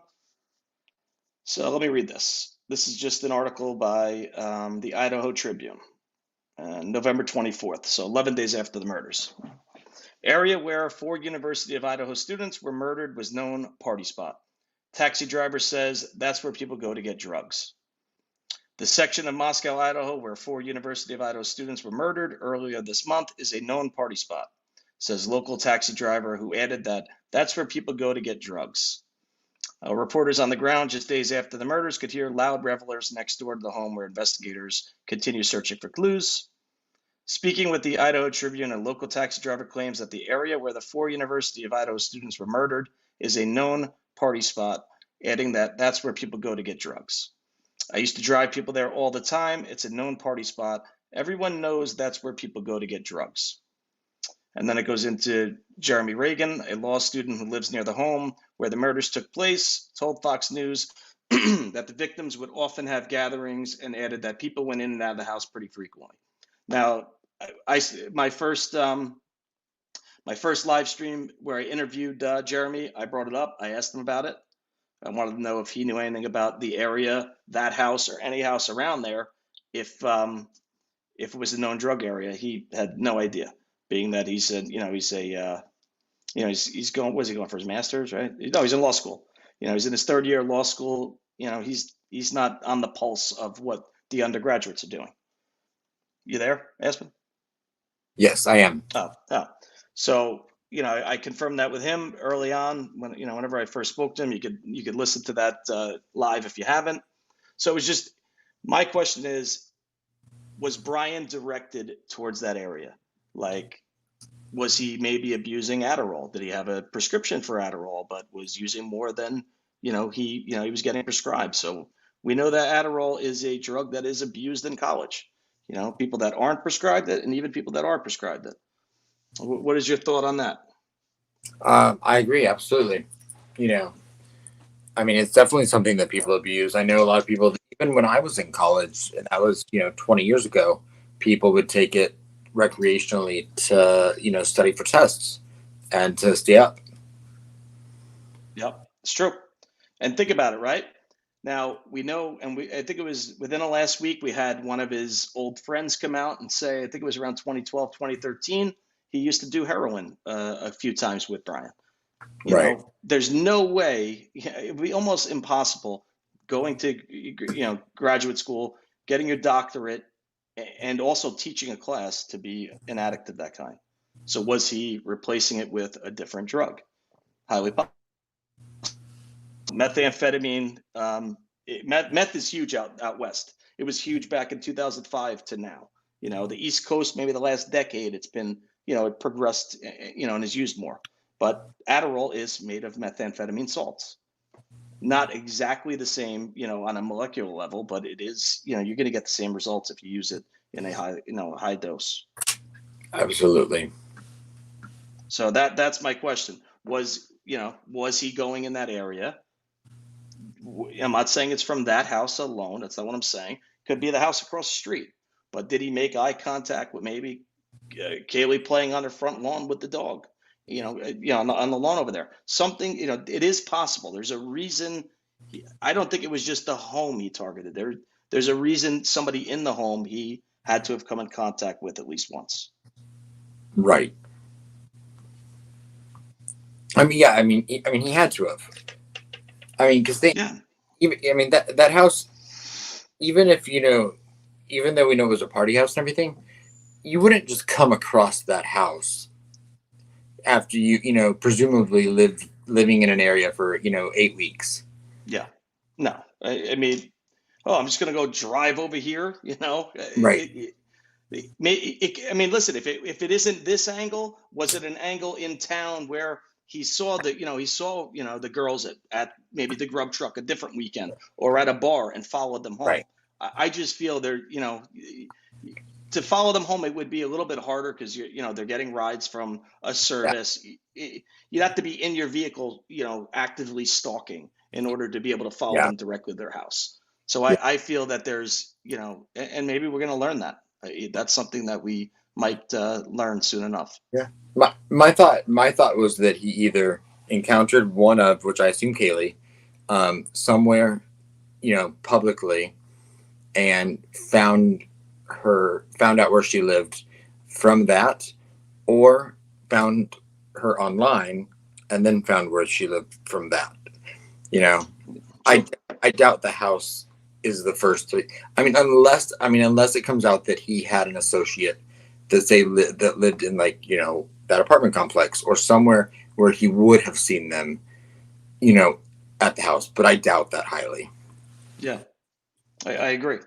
So let me read this. This is just an article by the Idaho Tribune, November 24th, so 11 days after the murders. Area where 4 University of Idaho students were murdered was known party spot. Taxi driver says that's where people go to get drugs. The section of Moscow, Idaho, where 4 University of Idaho students were murdered earlier this month is a known party spot, says local taxi driver, who added that that's where people go to get drugs. Reporters on the ground just days after the murders could hear loud revelers next door to the home, where investigators continue searching for clues. Speaking with the Idaho Tribune, a local taxi driver claims that the area where the 4 University of Idaho students were murdered is a known party spot, adding that that's where people go to get drugs. I used to drive people there all the time. It's a known party spot. Everyone knows that's where people go to get drugs. And then it goes into Jeremy Reagan, a law student who lives near the home where the murders took place, told Fox News that the victims would often have gatherings, and added that people went in and out of the house pretty frequently. Now, my first live stream where I interviewed Jeremy, I brought it up. I asked him about it. I wanted to know if he knew anything about the area, that house, or any house around there. If it was a known drug area, he had no idea. Being that he said, he's going. Was he going for his master's? Right? No, he's in law school. He's in his 3rd year of law school. He's not on the pulse of what the undergraduates are doing. You there, Aspen? Yes, I am. Oh. So I confirmed that with him early on. Whenever I first spoke to him, you could listen to that live if you haven't. So it was just, my question is, was Bryan directed towards that area? Like, was he maybe abusing Adderall? Did he have a prescription for Adderall, but was using more than he was getting prescribed? So we know that Adderall is a drug that is abused in college. People that aren't prescribed it, and even people that are prescribed it. What is your thought on that? I agree, absolutely. It's definitely something that people abuse. I know a lot of people, even when I was in college, and that was 20 years ago, people would take it recreationally to study for tests and to stay up. Yep, it's true. And think about it, right? Now we know, and I think it was within the last week, we had one of his old friends come out and say, I think it was around 2012, 2013, he used to do heroin a few times with Bryan. Right. There's no way, it'd be almost impossible going to graduate school, getting your doctorate, and also teaching a class to be an addict of that kind. So was he replacing it with a different drug? Highly possible. Methamphetamine meth is huge out west. It was huge back in 2005 to now. The East Coast, maybe the last decade, it's been, it progressed, and is used more. But Adderall is made of methamphetamine salts. Not exactly the same, on a molecular level, but it is, you're going to get the same results if you use it in a high dose. Absolutely. So that's my question. Was he going in that area? I'm not saying it's from that house alone. That's not what I'm saying. Could be the house across the street. But did he make eye contact with maybe Kaylee playing on her front lawn with the dog? On the lawn over there. Something, it is possible. There's a reason. I don't think it was just the home he targeted. There's a reason somebody in the home he had to have come in contact with at least once. Right. I mean, he had to have. I mean, because that house, even though we know it was a party house and everything, you wouldn't just come across that house after you presumably living in an area for 8 weeks. Yeah. No. I mean, I'm just gonna go drive over here. Right. I mean, listen. If it isn't this angle, was it an angle in town where he saw the girls at maybe the grub truck a different weekend or at a bar and followed them home? Right. I just feel to follow them home, it would be a little bit harder because they're getting rides from a service. Yeah. You'd have to be in your vehicle, actively stalking in order to be able to follow them directly to their house. So I feel that there's, and maybe we're going to learn that. That's something that we might learn soon enough. Yeah. My thought was that he either encountered one of, which I assume Kaylee, somewhere, publicly, and found out where she lived from that, or found her online and then found where she lived from that. I doubt the house is the first three. I mean, unless it comes out that he had an associate that lived in that apartment complex or somewhere where he would have seen them, at the house. But I doubt that highly. Yeah, I agree.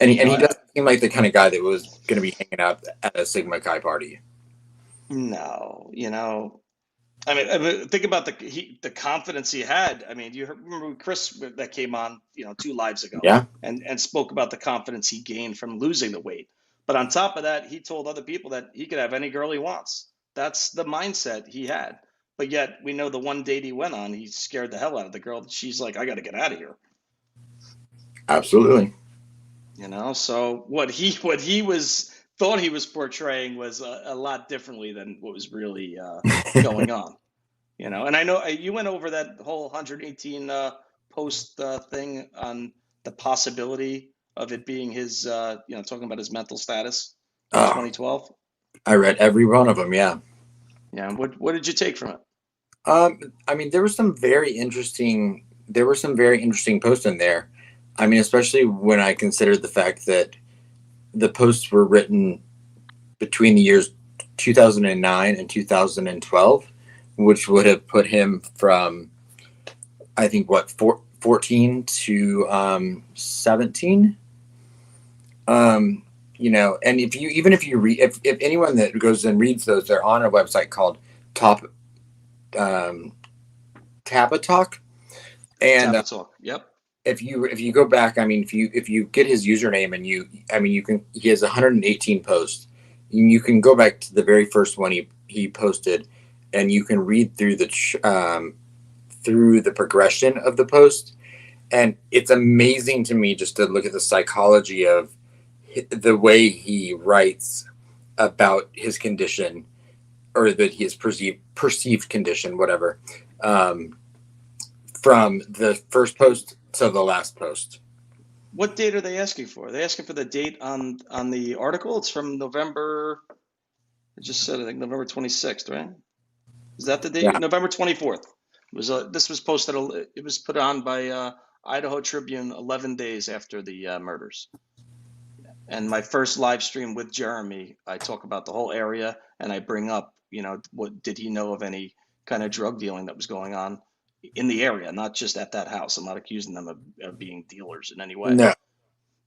And he doesn't seem like the kind of guy that was going to be hanging out at a Sigma Chi party. No, I mean, think about the confidence he had. I mean, you remember Chris that came on, 2 lives ago, yeah, and spoke about the confidence he gained from losing the weight. But on top of that, he told other people that he could have any girl he wants. That's the mindset he had. But yet, we know the one date he went on, he scared the hell out of the girl. She's like, I got to get out of here. Absolutely. So what he thought he was portraying was a lot differently than what was really going on. And I know you went over that whole 118 post thing on the possibility of it being his, talking about his mental status in 2012. I read every one of them. Yeah. Yeah. What did you take from it? I mean, there were some very interesting posts in there. I mean, especially when I considered the fact that the posts were written between the years 2009 and 2012, which would have put him from, I think, 14 to 17. And if anyone that goes and reads those, they're on a website called Tapatalk. And Tapatalk. Yep. If you go back, I mean, if you get his username and he has 118 posts. You can go back to the very first one he posted, and you can read through the progression of the post, and it's amazing to me just to look at the psychology of the way he writes about his condition, or that his perceived condition, whatever, from the first post to the last post. What date are they asking for? Are they asking for the date on the article? It's from November. I just said, I think November 26th, right? Is that the date? Yeah. November 24th. This was posted. It was put on by Idaho Tribune 11 days after the murders. And my first live stream with Jeremy, I talk about the whole area, and I bring up, what did he know of any kind of drug dealing that was going on in the area, not just at that house. I'm not accusing them of being dealers in any way. No.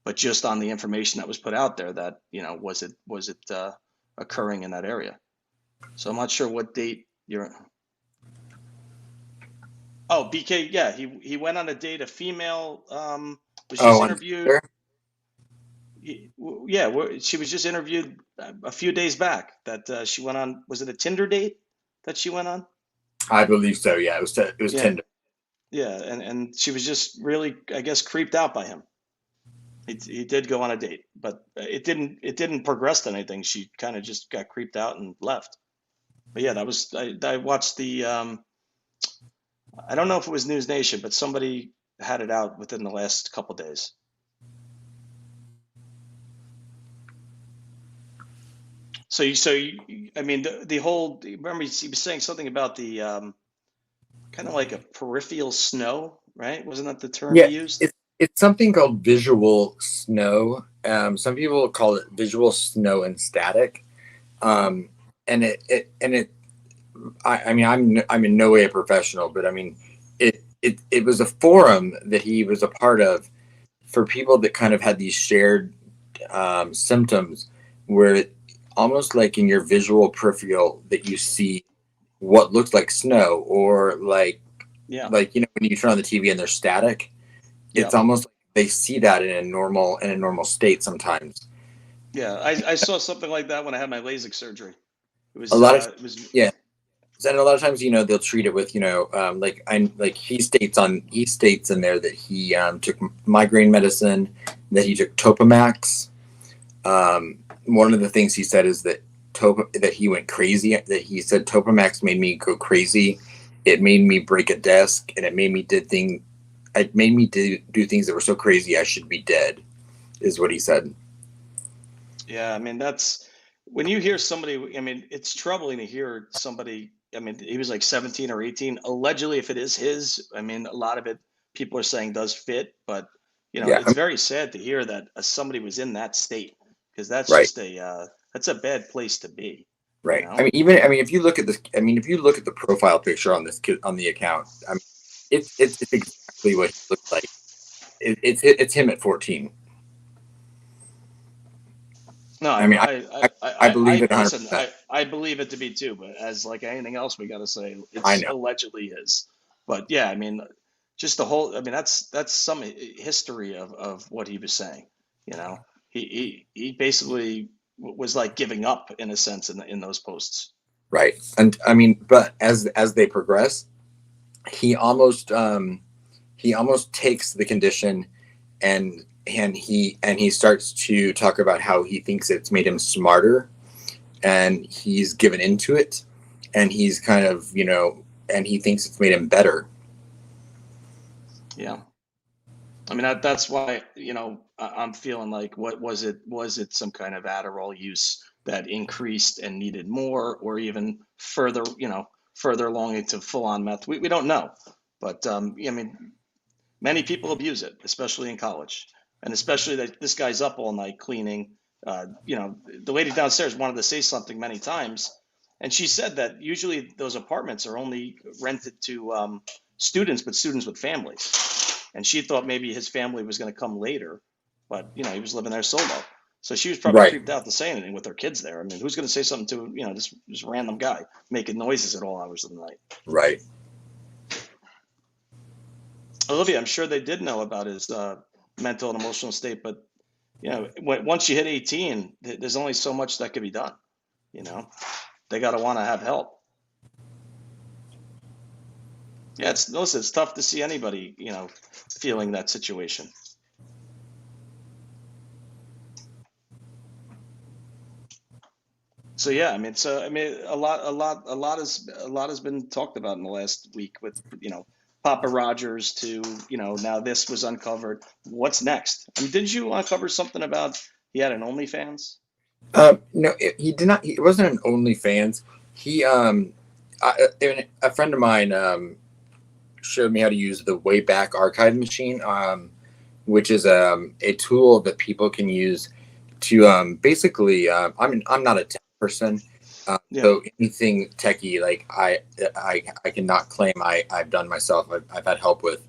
But just on the information that was put out there, that was it occurring in that area? So I'm not sure what date you're. Oh, BK, yeah, he went on a date. A female was just interviewed. She was just interviewed a few days back. That she went on. Was it a Tinder date that she went on? I believe so. Yeah, it was Tinder. Yeah, and she was just really, I guess, creeped out by him. He did go on a date, but it didn't progress to anything. She kind of just got creeped out and left. But yeah, that was I watched the I don't know if it was News Nation, but somebody had it out within the last couple days. So I mean, the whole, remember he was saying something about the kind of like a peripheral snow, right? Wasn't that the term he used? It's something called visual snow. Some people call it visual snow and static. I mean, I'm in no way a professional, but I mean, it was a forum that he was a part of for people that kind of had these shared symptoms, where almost like in your visual peripheral that you see what looks like snow, or like when you turn on the TV and there's static. It's almost like they see that in a normal state sometimes. Yeah, I saw something like that when I had my LASIK surgery. It was and a lot of times, they'll treat it with, he states in there that he took migraine medicine, that he took Topamax. One of the things he said is that he went crazy. That he said Topamax made me go crazy. It made me break a desk, and it made me do things that were so crazy I should be dead, is what he said. Yeah, I mean, that's when you hear somebody. I mean, it's troubling to hear somebody. I mean, he was like 17 or 18. Allegedly, if it is his, I mean, a lot of it people are saying does fit, but it's very sad to hear that somebody was in that state, because that's just that's a bad place to be. Right. I mean, if you look at this, if you look at the profile picture on this kid on the account, I mean, it's exactly what he looks like. It's him at 14. No, I mean, I believe it 100%. Listen, I believe it to be too, but as like anything else, we got to say it's allegedly his. But yeah, I mean, just the whole. I mean, that's some history of what he was saying. He basically was like giving up in a sense in those posts. Right, and I mean, but as they progress, he almost takes the condition and he starts to talk about how he thinks it's made him smarter, and he's given into it, and he's kind of, and he thinks it's made him better. Yeah. I mean, that's why, I'm feeling like, what was it? Was it some kind of Adderall use that increased and needed more, or even further along into full on meth? We don't know. But, I mean, many people abuse it, especially in college. And especially that this guy's up all night cleaning. The lady downstairs wanted to say something many times. And she said that usually those apartments are only rented to students, but students with families. And she thought maybe his family was going to come later, but he was living there solo. So she was probably creeped out to say anything with her kids there. I mean, who's going to say something to this random guy making noises at all hours of the night? Right. Olivia, I'm sure they did know about his mental and emotional state, but once you hit 18, there's only so much that can be done. They got to want to have help. Yeah, it's tough to see anybody, feeling that situation. So yeah, I mean, a lot has been talked about in the last week with Papa Rogers to now this was uncovered. What's next? I mean, didn't you uncover something about he had an OnlyFans? No, he did not. It wasn't an OnlyFans. He a friend of mine showed me how to use the Wayback Archive machine, which is a tool that people can use to basically. I'm not a tech person, Yeah. So anything techie, like I cannot claim I've done myself. I've had help with,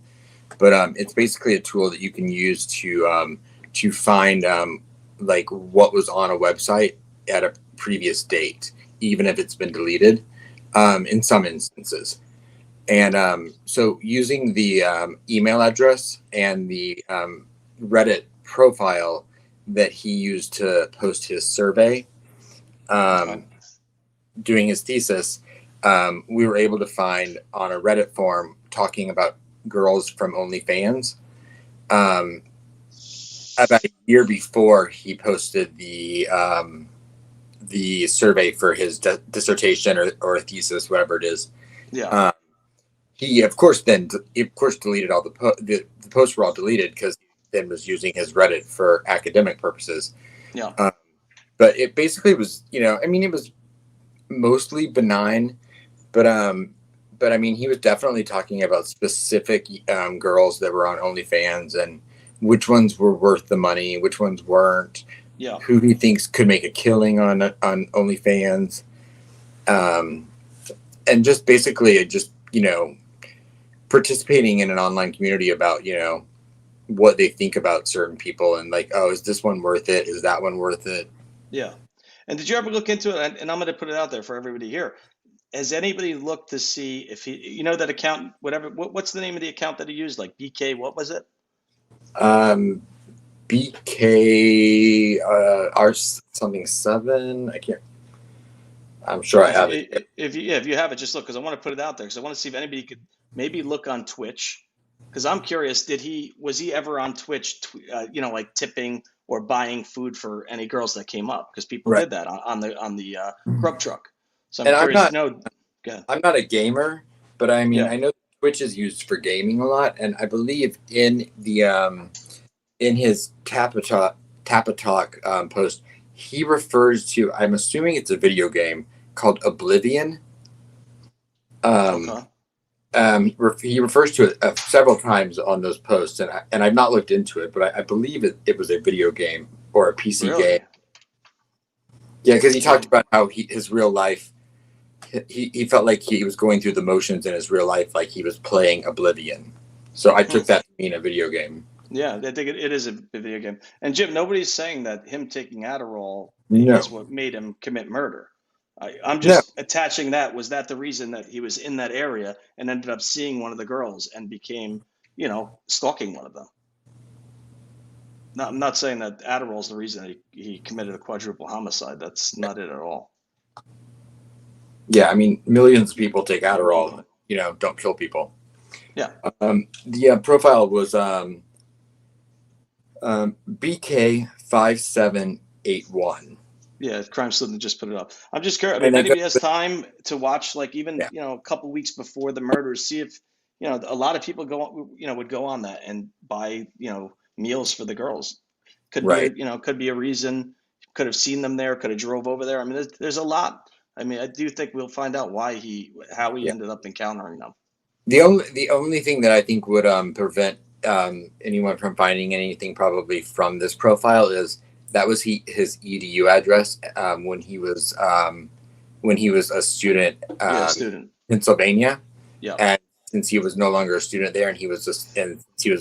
but it's basically a tool that you can use to find like what was on a website at a previous date, even if it's been deleted, in some instances. And so using the email address and the Reddit profile that he used to post his survey, Okay. doing his thesis, we were able to find on a Reddit forum talking about girls from OnlyFans. About a year before he posted the survey for his dissertation or thesis, whatever it is. Yeah. He of course deleted all the posts were all deleted because he then was using his Reddit for academic purposes. Yeah. But it basically was, I mean, it was mostly benign, but I mean, he was definitely talking about specific girls that were on OnlyFans and which ones were worth the money, which ones weren't. Yeah. Who he thinks could make a killing on OnlyFans, and just basically participating in an online community about what they think about certain people and like, oh, is this one worth it? Is that one worth it? Yeah. And did you ever look into it? And I'm going to put it out there for everybody here. Has anybody looked to see if that account, whatever, what's the name of the account that he used? Like BK, what was it? BK R something 7. I can't. I'm sure I have it. If you have it, just look, because I want to put it out there because I want to see if anybody could maybe look on Twitch, because I'm curious. Was he ever on Twitch? Like tipping or buying food for any girls that came up? Because people did that on the grub truck. So I'm curious to know. I'm not a gamer, but I mean, Yeah. I know Twitch is used for gaming a lot, and I believe in the in his Tapatalk post, he refers to, I'm assuming it's a video game called Oblivion. Okay. He refers to it several times on those posts, and I've not looked into it, but I believe it was a video game or a PC game. Yeah, because he talked about how his real life, he felt like he was going through the motions in his real life, like he was playing Oblivion. So I took that to mean a video game. Yeah, I think it is a video game. And Jim, nobody's saying that him taking Adderall is what made him commit murder. I'm just attaching that. Was that the reason that he was in that area and ended up seeing one of the girls and became, stalking one of them? No, I'm not saying that Adderall is the reason that he committed a quadruple homicide. That's not it at all. Yeah, I mean, millions of people take Adderall, don't kill people. Yeah. The profile was BK5781. Yeah, Crime Sleuth just put it up. I'm just curious. I mean, if anybody has time to watch, like even a couple weeks before the murders, see if a lot of people would go on that and buy meals for the girls. Could be a reason. Could have seen them there. Could have drove over there. I mean, there's a lot. I mean, I do think we'll find out how he ended up encountering them. The only thing that I think would prevent anyone from finding anything probably from this profile is that was his EDU address when he was a student in Pennsylvania. Yeah. And since he was no longer a student there and he was a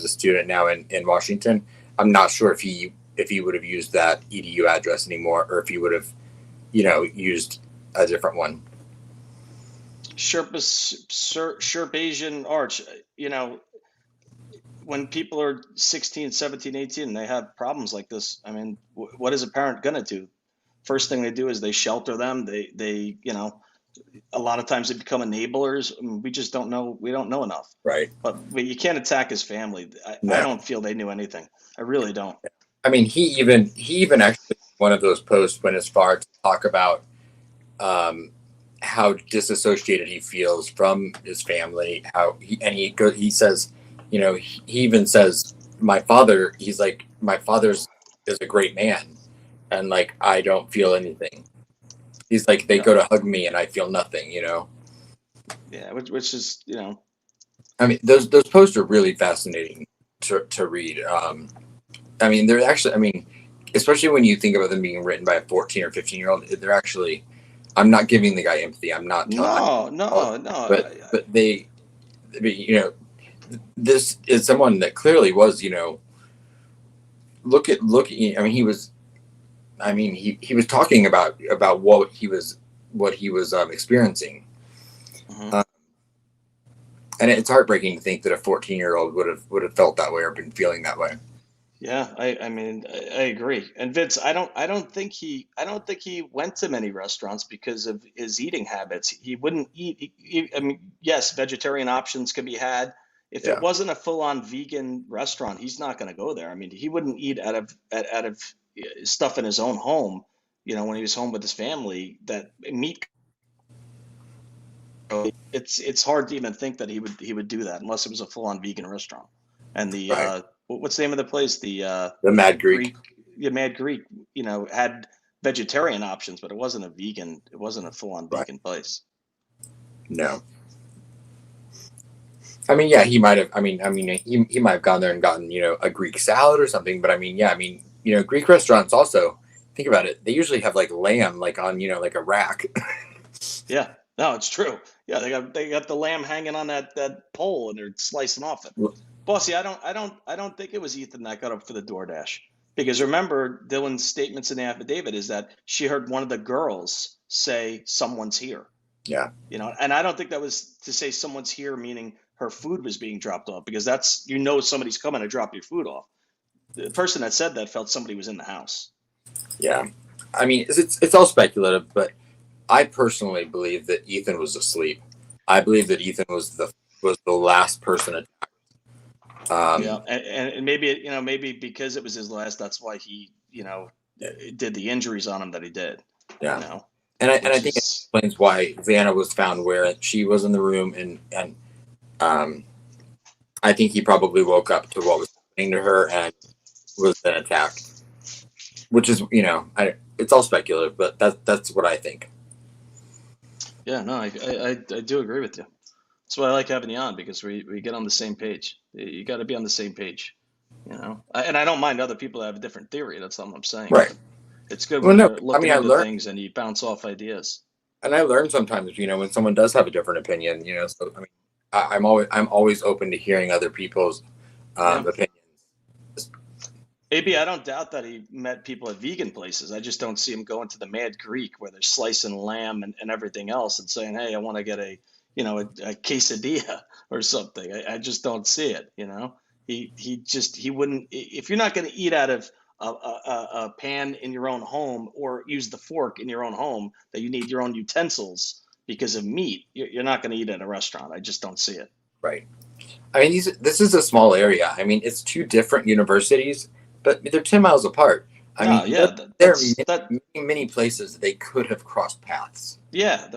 student now in Washington, I'm not sure if he would have used that EDU address anymore or if he would have used a different one. Sherp Asian Arch, when people are 16, 17, 18, they have problems like this. I mean, what is a parent going to do? First thing they do is they shelter them. They a lot of times they become enablers. I mean, we just don't know. We don't know enough. Right. But you can't attack his family. I don't feel they knew anything. I really don't. I mean, he even actually one of those posts went as far to talk about how disassociated he feels from his family. He says, he even says, my father's is a great man, and like I don't feel anything. He's like, they go to hug me and I feel nothing. Yeah, which is I mean, those posts are really fascinating to read. I mean, they're actually, especially when you think about them being written by a 14 or 15-year-old, they're actually I'm not giving the guy empathy. I'm not telling. No. But this is someone that clearly was, look. I mean, he was talking about what he was experiencing. Mm-hmm. And it's heartbreaking to think that a 14-year-old would have felt that way or been feeling that way. Yeah, I mean, I agree. And Vince, I don't think he went to many restaurants because of his eating habits. He wouldn't eat. I mean, yes, vegetarian options can be had. If it wasn't a full-on vegan restaurant, he's not going to go there. I mean, he wouldn't eat out of stuff in his own home. When he was home with his family, that meat. It's hard to even think that he would do that unless it was a full-on vegan restaurant. And the what's the name of the place? The Mad Greek. Mad Greek. Had vegetarian options, but it wasn't a vegan. It wasn't a full-on vegan place. No. I mean, yeah, he might have. He might have gone there and gotten a Greek salad or something. But Greek restaurants also, think about it. They usually have like lamb like on like a rack. Yeah. No, it's true. Yeah, they got the lamb hanging on that pole and they're slicing off it. Bossy, I don't think it was Ethan that got up for the DoorDash, because remember Dylan's statements in the affidavit is that she heard one of the girls say someone's here. Yeah. And I don't think that was to say someone's here meaning her food was being dropped off, because that's somebody's coming to drop your food off. The person that said that felt somebody was in the house. Yeah. I mean, it's all speculative, but I personally believe that Ethan was asleep. I believe that Ethan was the last person attacked. Yeah, and maybe because it was his last, that's why he did the injuries on him that he did. Yeah. And I think it explains why Xana was found where she was in the room, and I think he probably woke up to what was happening to her and was then attacked. Which is, it's all speculative, but that's what I think. Yeah, no, I do agree with you. That's why I like having you on, because we get on the same page. You got to be on the same page, and I don't mind other people that have a different theory. That's not what I'm saying. Right. It's good when you're looking into things and you bounce off ideas. And I learn sometimes, when someone does have a different opinion, so I'm always open to hearing other people's opinions. Maybe I don't doubt that he met people at vegan places. I just don't see him going to the Mad Greek where they're slicing lamb and everything else and saying, "Hey, I want to get a quesadilla or something." I just don't see it. He wouldn't. If you're not going to eat out of a pan in your own home or use the fork in your own home, that you need your own utensils because of meat, you're not going to eat at a restaurant. I just don't see it. Right. I mean, this is a small area. I mean, it's two different universities, but they're 10 miles apart. There are many places that they could have crossed paths. Yeah,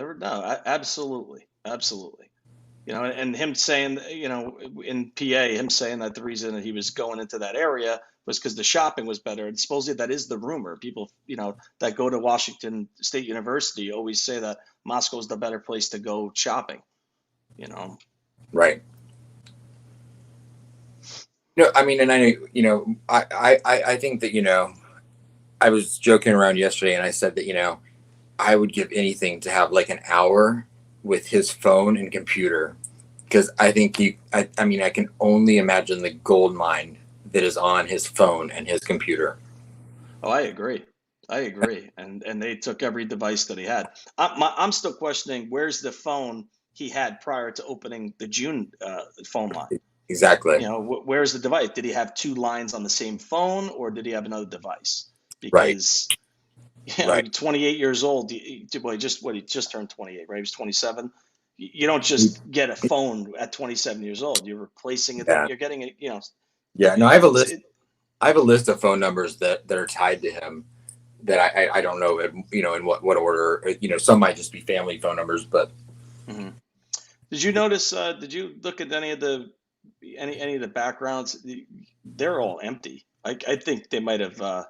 absolutely. And him saying, in PA, him saying that the reason that he was going into that area was because the shopping was better. And supposedly that is the rumor. People, that go to Washington State University always say that Moscow's the better place to go shopping, Right. I mean, and I think that, I was joking around yesterday and I said that, I would give anything to have like an hour with his phone and computer, because I think I can only imagine the gold mine that is on his phone and his computer. Oh, I agree. And they took every device that he had. I'm still questioning, where's the phone he had prior to opening the June phone line? Exactly. Where's the device? Did he have two lines on the same phone, or did he have another device? Because, right. 28 years old. He just turned 28, right? He was 27. You don't just get a phone at 27 years old. You're replacing it. Yeah. You're getting it. Yeah. No, I have a list. I have a list of phone numbers that are tied to him that I don't know, in what order. Some might just be family phone numbers, but. Mm-hmm. Did you notice? Did you look at any of the backgrounds? They're all empty. I think they might have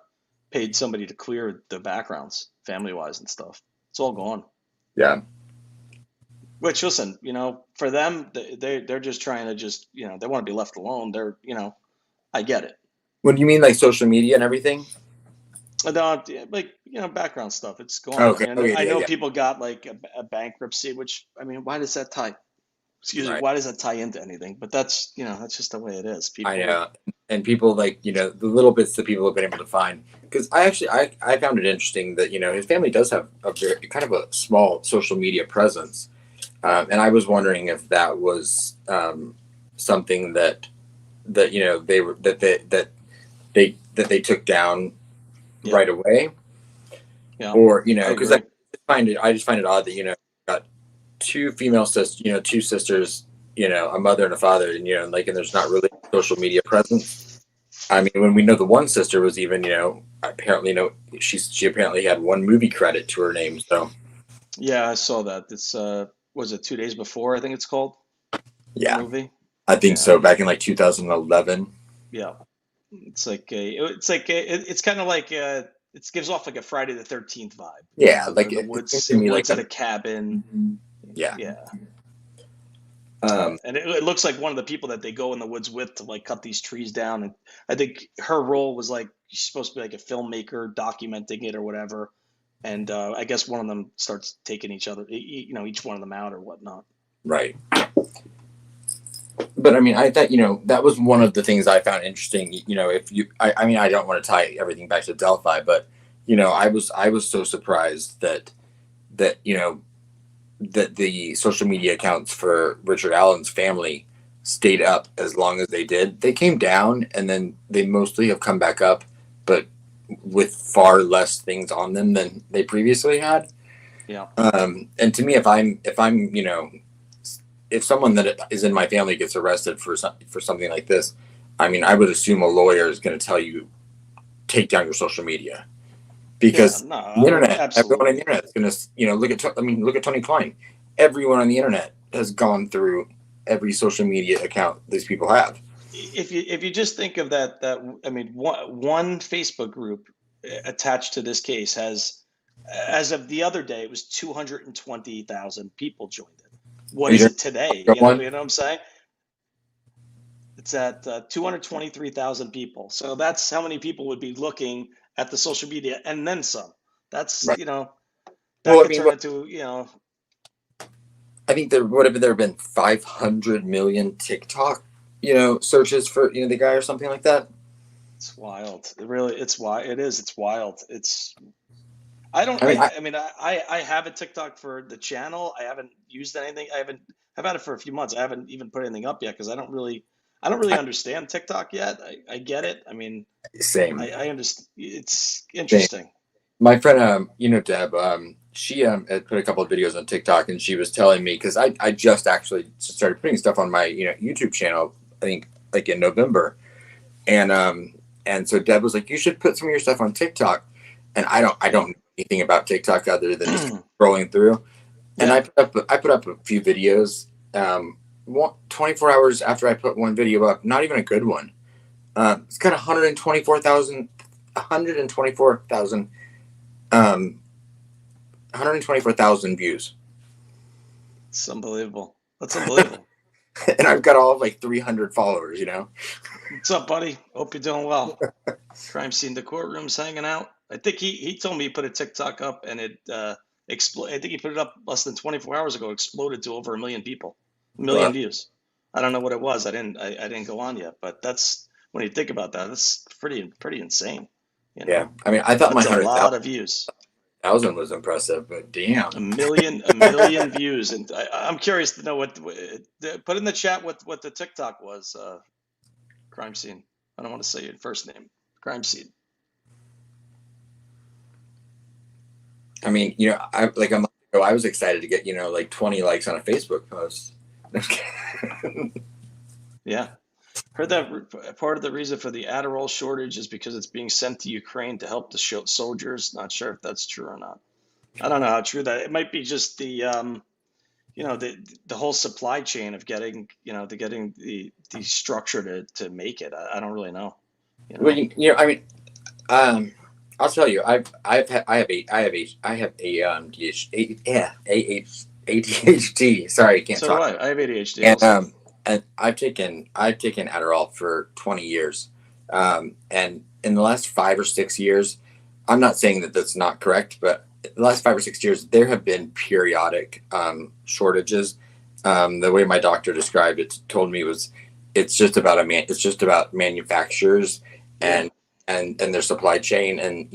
paid somebody to clear the backgrounds, family-wise and stuff. It's all gone. Yeah. Which, listen, for them, they're just trying to they want to be left alone. They're, I get it. What do you mean, like social media and everything? Like, background stuff. It's going on. Okay. I mean, Okay. I Yeah. know Yeah. people got like a bankruptcy, which, I mean, why does that tie? Excuse me. Right. Why does that tie into anything? But that's just the way it is. I People. know. And people like the little bits that people have been able to find. Because I found it interesting that his family does have a very kind of a small social media presence, and I was wondering if that was something that they were that they took down Yeah. right away, Yeah. or I because agree. I just find it odd that got two female sisters, two sisters, a mother and a father, and there's not really social media presence. I mean, when we know the one sister was even, apparently, she apparently had one movie credit to her name. So Yeah, I saw that. It's was it 2 days before? I think it's called the yeah, movie. I think Yeah. so. Back in like 2011. Yeah. It's kind of like it gives off like a Friday the 13th vibe. Yeah, They're like in the it seems woods, to me like at a cabin. yeah. Yeah. Um, And it looks like one of the people that they go in the woods with to like cut these trees down. And I think her role was like she's supposed to be like a filmmaker documenting it or whatever. And I guess one of them starts taking each one of them out or whatnot. right. But I mean, I thought that was one of the things I found interesting. If I mean, I don't want to tie everything back to Delphi, but I was so surprised that the social media accounts for Richard Allen's family stayed up as long as they did. They came down and then they mostly have come back up, but with far less things on them than they previously had. Yeah. And to me, if someone that is in my family gets arrested for something like this, I mean, I would assume a lawyer is going to tell you take down your social media. Because the internet, everyone on the internet is going to, look at Tony Klein. Everyone on the internet has gone through every social media account these people have. If you just think of that I mean, one Facebook group attached to this case has, as of the other day, it was 220,000 people joined it. What is it today? You know what I'm saying? It's at 223,000 people. So that's how many people would be looking at the social media and then some. That's Right. that could turn into I think there have been 500 million TikTok searches for the guy or something like that. It's wild. It's wild. It is. It's wild. I mean, I have a TikTok for the channel. I haven't used anything. I've had it for a few months. I haven't even put anything up yet because I don't really understand TikTok yet. I get it. I mean, same. I understand. It's interesting. Same. My friend, Deb, she had put a couple of videos on TikTok, and she was telling me because I just actually started putting stuff on my YouTube channel. I think like in November, and so Deb was like, "You should put some of your stuff on TikTok." And I don't know anything about TikTok other than just scrolling through. And I put up a few videos. 24 hours after I put one video up, not even a good one. It's got 124,000 views. It's unbelievable. That's unbelievable. And I've got all of like 300 followers, What's up, buddy? Hope you're doing well. Crime scene, the courtroom's hanging out. I think he told me he put a TikTok up and it exploded. I think he put it up less than 24 hours ago, exploded to over 1 million people, 1 million views. I don't know what it was. I didn't go on yet, but that's, when you think about that, that's pretty insane. Yeah, I mean, I thought that's my a lot of views. 100,000 was impressive, but damn, 1 million views. And I'm curious to know put in the chat what the TikTok was. Crime scene. I don't want to say your first name. Crime scene. I mean, a month ago, I was excited to get like 20 likes on a Facebook post. Yeah. Heard that part of the reason for the Adderall shortage is because it's being sent to Ukraine to help the soldiers. Not sure if that's true or not. I don't know how true that. It might be just the the whole supply chain of getting the structure to make it. I don't really know. Well, I mean, I'll tell you, I have ADHD. Sorry, I can't talk. So do I. I have ADHD. And I've taken Adderall for 20 years, and in the last 5 or 6 years, I'm not saying that that's not correct, but the last 5 or 6 years, there have been periodic shortages. The way my doctor described it, told me was it's just about it's just about manufacturers and their supply chain, and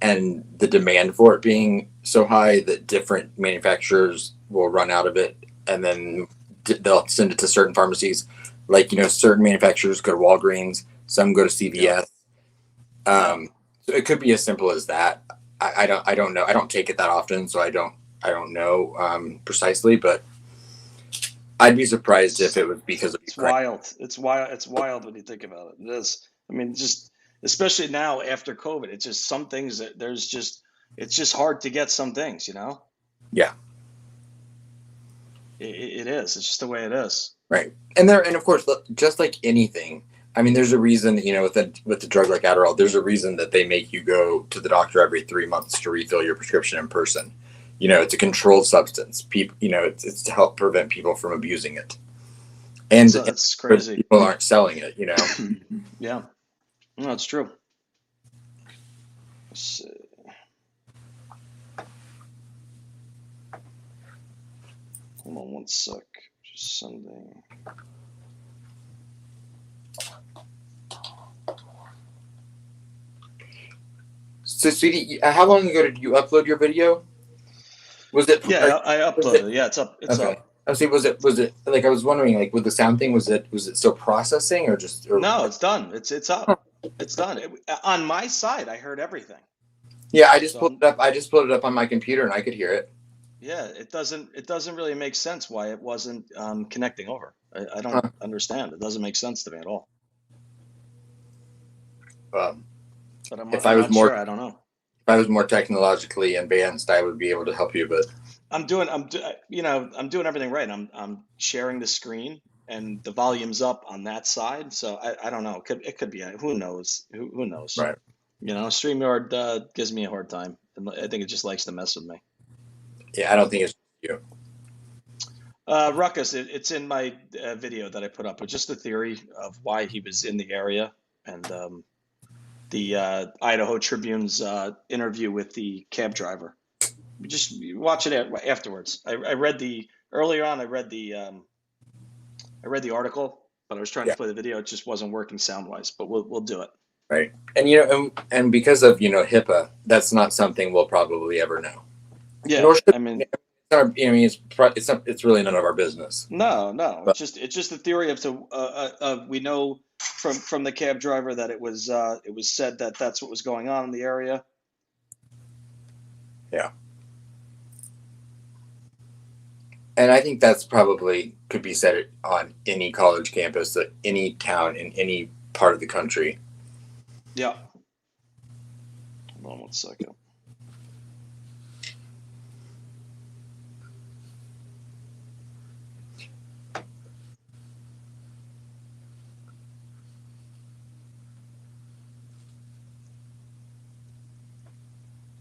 and the demand for it being so high that different manufacturers will run out of it, and then they'll send it to certain pharmacies. Like certain manufacturers go to Walgreens, some go to CVS. So it could be as simple as that. I don't know. I don't take it that often, so I don't know precisely, but I'd be surprised if it was because of Ukraine. Wild. It's wild. It's wild when you think about it. It is. I mean, just especially now after COVID, it's just some things that it's just hard to get some things. Yeah. It is. It's just the way it is. Right. And of course, just like anything, I mean, there's a reason, with the drug like Adderall, there's a reason that they make you go to the doctor every 3 months to refill your prescription in person. It's a controlled substance. People, it's to help prevent people from abusing it. And So it's crazy. People aren't selling it, Yeah. No, it's true. Let's see. Hold on one sec. Just sending. So, sweetie, how long ago did you upload your video? Was it? Yeah, I uploaded it. Yeah, it's up. It's okay. up. I see. Was it like I was wondering, like with the sound thing, was it still processing or just? No, it's done. It's up. It's done. On my side, I heard everything. Yeah, I just pulled it up. I just pulled it up on my computer and I could hear it. Yeah, it doesn't really make sense why it wasn't connecting over. I don't understand. It doesn't make sense to me at all. But if I was more, sure. I don't know. If I was more technologically advanced, I would be able to help you. But I'm doing everything right. I'm sharing the screen and the volume's up on that side. So I don't know. It could be. Who knows? Who knows? Right. StreamYard gives me a hard time. I think it just likes to mess with me. Yeah, I don't think it's you. Ruckus, it's in my video that I put up, but just the theory of why he was in the area, and the Idaho Tribune's interview with the cab driver. Just watch it afterwards. I read earlier on. I read the article, but I was trying to play the video. It just wasn't working sound wise. But we'll do it. Right, and and because of HIPAA, that's not something we'll probably ever know. Yeah, I mean, it's really none of our business. No, but it's just the theory of we know from the cab driver that it was said that that's what was going on in the area. Yeah. And I think that's probably could be said on any college campus, at any town in any part of the country. Yeah. Hold on 1 second.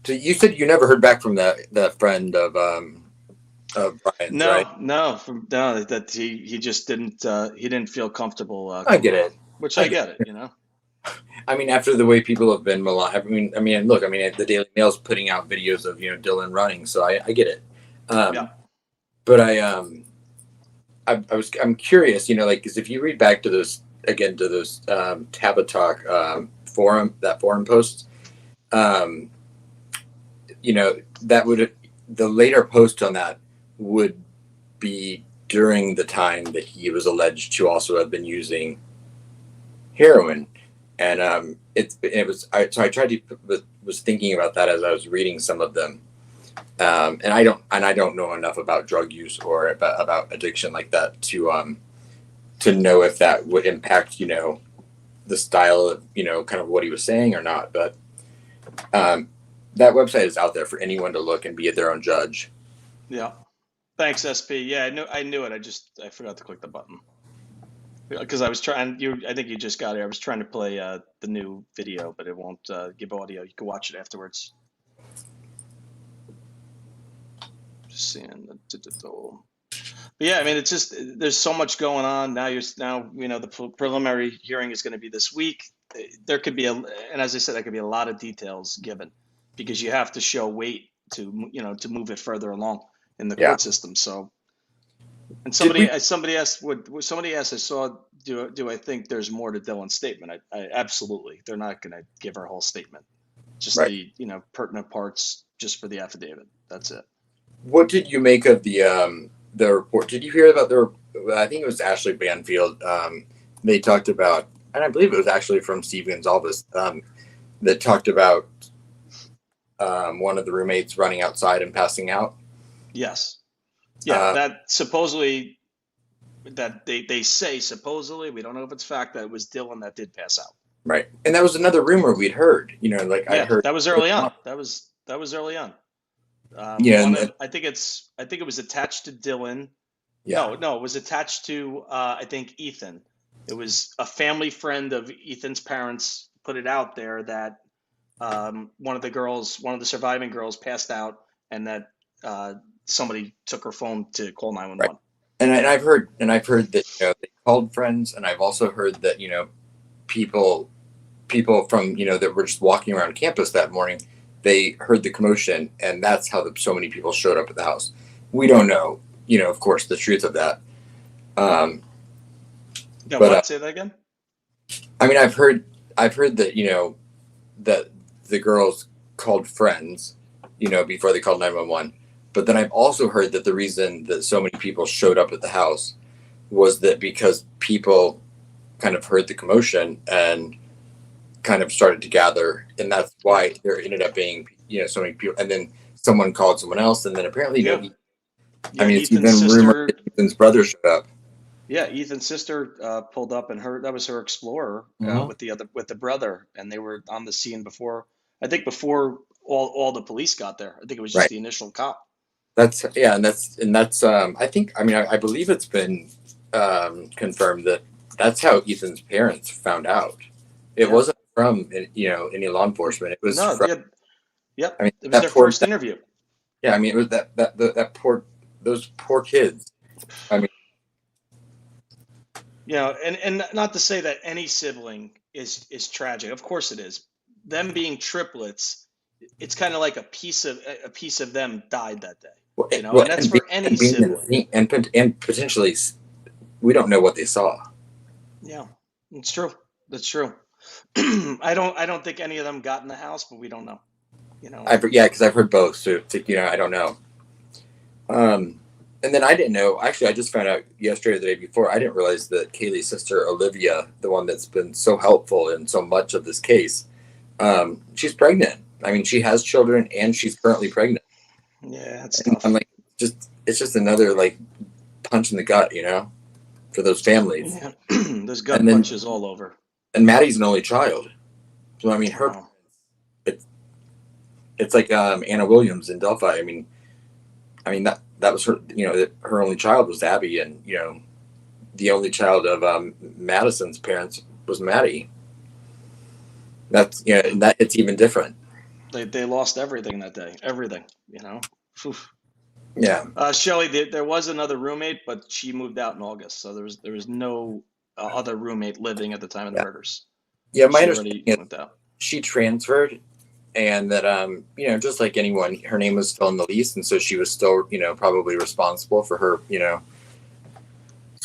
So you said you never heard back from the friend of Bryan. No, right? no, that he just didn't feel comfortable. I get it. Which I get it, I mean, after the way people have been maligned. I mean, look. I mean, the Daily Mail's putting out videos of Dylan running, so I get it. Yeah. But I'm curious, because if you read back to those Tabba Talk forum posts, that would the later post on that would be during the time that he was alleged to also have been using heroin, and I tried to was thinking about that as I was reading some of them, and I don't know enough about drug use or about addiction like that to know if that would impact the style of kind of what he was saying or not, but that website is out there for anyone to look and be their own judge. Yeah. Thanks, SP. Yeah, I knew it. I forgot to click the button because I was trying. I think you just got it. I was trying to play the new video, but it won't give audio. You can watch it afterwards. Just seeing the digital. But yeah, I mean, it's just there's so much going on now. The preliminary hearing is going to be this week. There could be and as I said, there could be a lot of details given because you have to show weight to move it further along in the Yeah. court system. So, and Did we? somebody asked I saw, do I think there's more to Dylan's statement? I absolutely. They're not going to give her whole statement. Just Right. the pertinent parts just for the affidavit. That's it. What did you make of the report? Did you hear about I think it was Ashley Banfield. They talked about, and I believe it was actually from Steve Goncalves, that talked about one of the roommates running outside and passing out. Yes. Yeah, that supposedly, that they say supposedly, we don't know if it's fact, that it was Dylan that did pass out. Right, and that was another rumor we'd heard. I heard that was early on. That was early on. I think it was attached to Dylan. Yeah. No, it was attached to I think Ethan. It was a family friend of Ethan's parents put it out there that one of the surviving girls passed out, and that somebody took her phone to call 911. Right. And I've heard that they called friends, and I've also heard that people from that were just walking around campus that morning, they heard the commotion, and that's how so many people showed up at the house. We don't know, of course, the truth of that. Say that again. I mean, I've heard that that the girls called friends, before they called 911. But then I've also heard that the reason that so many people showed up at the house was that because people kind of heard the commotion and kind of started to gather, and that's why there ended up being so many people. And then someone called someone else, and then apparently it's even rumored that Ethan's brother showed up. Yeah, Ethan's sister pulled up, and that was her Explorer with the brother, and they were on the scene before all the police got there. I think it was just the initial cop. That's I believe it's been confirmed that that's how Ethan's parents found out. It wasn't from any law enforcement. It was Yep. I mean, it was their first interview. Yeah, I mean, it was those poor kids. I mean, and not to say that any sibling is tragic. Of course it is. Them being triplets, it's kind of like a piece of them died that day. And that's for any sibling. And potentially, we don't know what they saw. Yeah, it's true. That's true. I don't think any of them got in the house, but we don't know. Because I've heard both. So I don't know. And then I didn't know. Actually, I just found out yesterday, or the day before. I didn't realize that Kaylee's sister Olivia, the one that's been so helpful in so much of this case, she's pregnant. I mean, she has children, and she's currently pregnant. Yeah, it's tough. I'm like, it's just another punch in the gut, for those families. Yeah. There's gut punches all over. And Maddie's an only child, so I mean, it's like Anna Williams in Delphi. I mean that was her. Her only child was Abby, and the only child of Madison's parents was Maddie. That's and that it's even different. They lost everything that day. Everything, Oof. Yeah. Shelly, there was another roommate, but she moved out in August, so there was no other roommate living at the time of the murders. Yeah, my understanding is she transferred, and that just like anyone, her name was still in the lease, and so she was still probably responsible for her.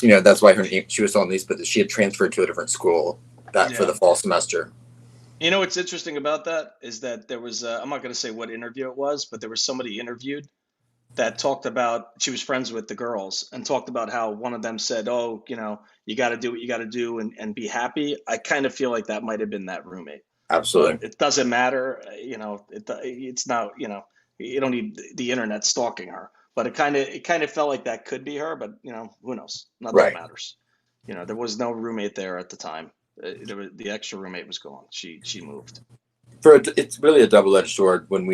That's why she was still in the lease, but she had transferred to a different school for the fall semester. What's interesting about that is that there was I'm not going to say what interview it was, but there was somebody interviewed that talked about, she was friends with the girls, and talked about how one of them said, "Oh, you got to do what you got to do and be happy." I kind of feel like that might have been that roommate. Absolutely. But it doesn't matter. It's not, you don't need the internet stalking her, but it kind of felt like that could be her, but who knows? Nothing matters. There was no roommate there at the time. The extra roommate was gone. She moved. It's really a double-edged sword when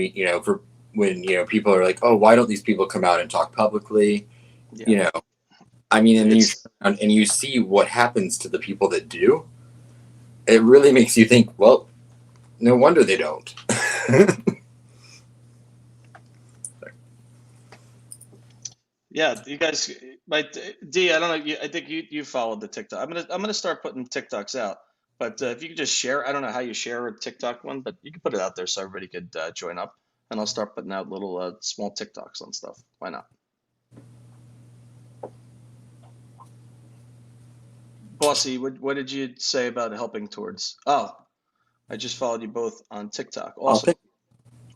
when people are like, "Oh, why don't these people come out and talk publicly?" Yeah. I mean, and you see what happens to the people that do. It really makes you think, well, no wonder they don't. Yeah, you guys, D, I don't know. I think you followed the TikTok. I'm gonna start putting TikToks out. But if you could just share, I don't know how you share a TikTok one, but you can put it out there so everybody could join up, and I'll start putting out little small TikToks on stuff. Why not? Bossy, what did you say about helping towards? Oh, I just followed you both on TikTok. I'll Awesome, think.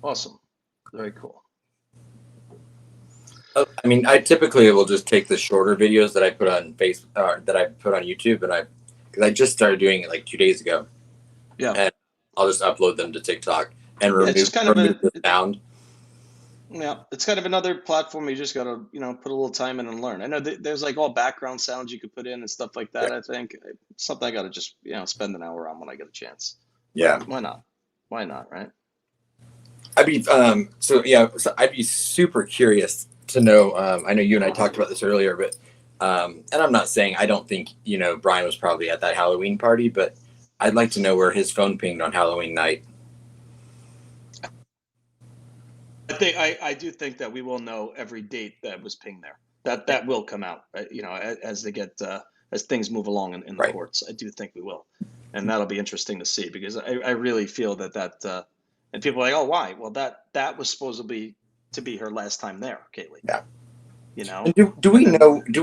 awesome, very cool. I mean, I typically will just take the shorter videos that I put on that I put on YouTube, and because I just started doing it like 2 days ago, Yeah, and I'll just upload them to TikTok and yeah, it's remove just kind of remove the sound. yeah, it's kind of another platform you just gotta, put a little time in and learn. I know there's like all background sounds you could put in and stuff like Yeah. that. I think something I gotta just, spend an hour on when I get a chance. Yeah. Why not? Why not, right? I'd be so I'd be super curious to know. I know you and I talked about this earlier, but and I'm not saying I don't think Bryan was probably at that Halloween party, but I'd like to know where his phone pinged on Halloween night. I do think that we will know every date that was pinged there. That will come out, as they get as things move along in the Right. courts. I do think we will, and that'll be interesting to see because I really feel that and people are like, oh, why? Well, that was supposedly to be her last time there, Kaylee. Yeah. And do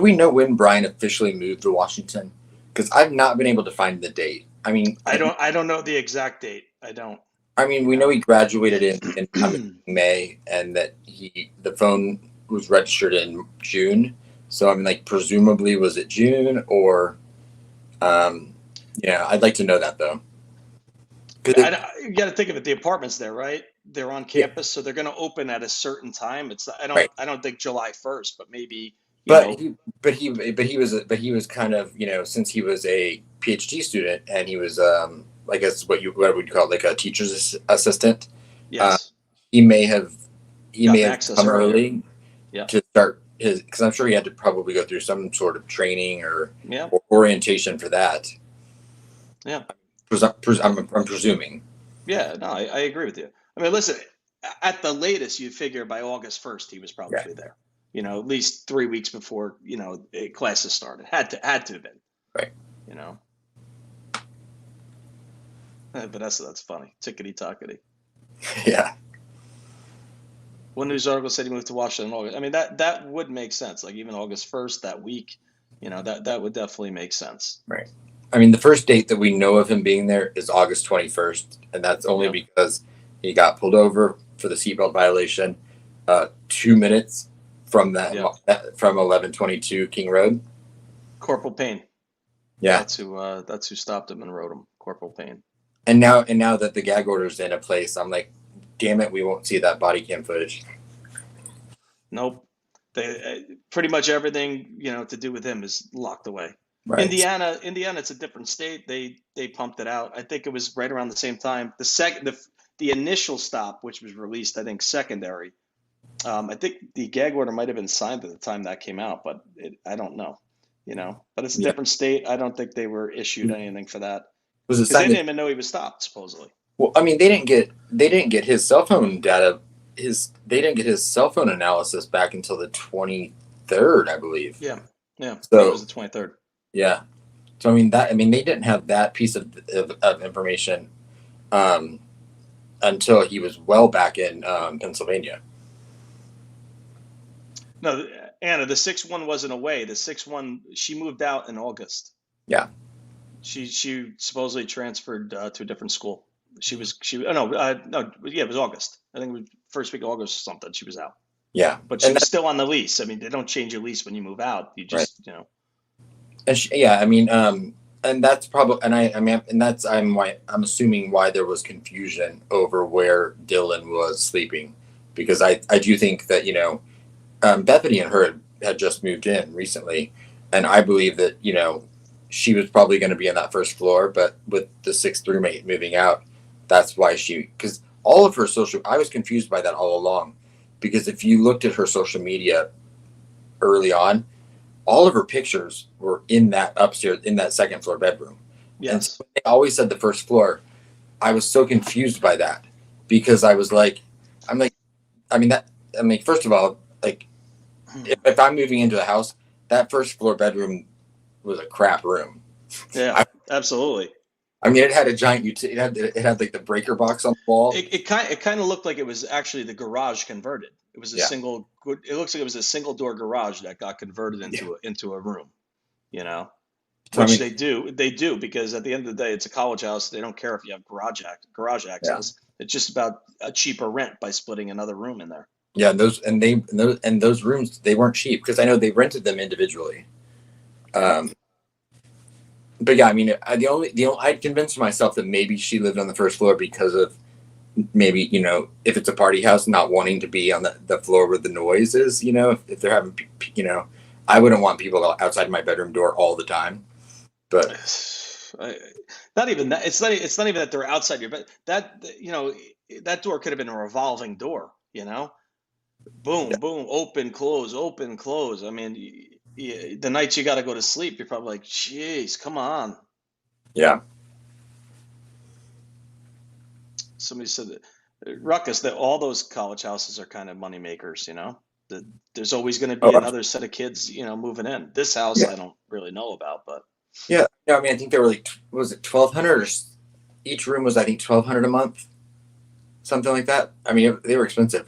we know when Bryan officially moved to Washington? Because I've not been able to find the date. I mean, I don't know the exact date. I don't. I mean, we know he graduated in May, and that the phone was registered in June. So I mean, like, presumably, was it June or? Yeah, I'd like to know that though. You got to think of it. The apartments there, right? They're on campus, so they're going to open at a certain time. It's Right. I don't think July 1st, but maybe he was kind of since he was a PhD student and he was I guess what would you call it, like a teacher's assistant. Yes. He may have access come earlier. early Yeah. to start his, because I'm sure he had to probably go through some sort of training or Yeah. orientation for that. Yeah. I'm presuming. Yeah. No, I agree with you. I mean, listen, at the latest, you figure by August 1st, he was probably there. At least 3 weeks before classes started. Had to have been. Right. But that's funny. Tickety tockety. Yeah. One news article said he moved to Washington in August. I mean, that would make sense. Like even August 1st, that week, that would definitely make sense. Right. I mean, the first date that we know of him being there is August 21st, and that's only because he got pulled over for the seatbelt violation 2 minutes from from 1122 King Road. Corporal Payne. Yeah. That's who stopped him and wrote him. Corporal Payne. And now that the gag order's in a place, I'm like, damn it, we won't see that body cam footage. Nope. Pretty much everything to do with him is locked away. Right. Indiana, it's a different state. They pumped it out. I think it was right around the same time. The initial stop, which was released, I think secondary. I think the gag order might have been signed at the time that came out, but I don't know. But it's a different state. I don't think they were issued anything for that. Because they didn't even know he was stopped, supposedly. Well, I mean, they didn't get his cell phone data. They didn't get his cell phone analysis back until the 23rd, I believe. Yeah. So it was the 23rd. Yeah. So I mean they didn't have that piece of information until he was well back in Pennsylvania. No, Anna, the 6-1 wasn't away. The 6-1, she moved out in August. Yeah. She supposedly transferred to a different school. It was August. I think it was first week of August or something. She was out. Yeah. But she was still on the lease. I mean, they don't change your lease when you move out. You just, And and that's probably, I'm assuming why there was confusion over where Dylan was sleeping, because I do think that Bethany and her had just moved in recently, and I believe that she was probably going to be on that first floor, but with the 6th roommate moving out, that's why because all of her I was confused by that all along, because if you looked at her social media early on, all of her pictures were in that upstairs, in that 2nd floor bedroom. Yes. And so they always said the 1st floor. I was so confused by that, because I was like, first of all, like, if I'm moving into the house, that first floor bedroom was a crap room. Yeah, absolutely. I mean, it had a giant. It had like the breaker box on the wall. It kind of looked like it was actually the garage converted. It was a single. It looks like it was a single door garage that got converted into a room. You know, which they do because at the end of the day, it's a college house. They don't care if you have garage access. It's just about a cheaper rent by splitting another room in there. Yeah, those rooms, they weren't cheap because I know they rented them individually. But yeah, I mean, I'd convinced myself that maybe she lived on the first floor because of maybe, if it's a party house, not wanting to be on the floor where the noise is, if they're having, I wouldn't want people outside my bedroom door all the time. But not even that. It's not even that they're outside your bed. That, that door could have been a revolving door, boom, boom, open, close, open, close. I mean, the nights you got to go to sleep, you're probably like, "Jeez, come on." Yeah. Somebody said that Ruckus, that all those college houses are kind of money makers. There's always going to be another set of kids, moving in. This house, I don't really know about, but yeah, I mean, I think they were like, what was it, 1,200? Each room was, I think, 1,200 a month, something like that. I mean, they were expensive.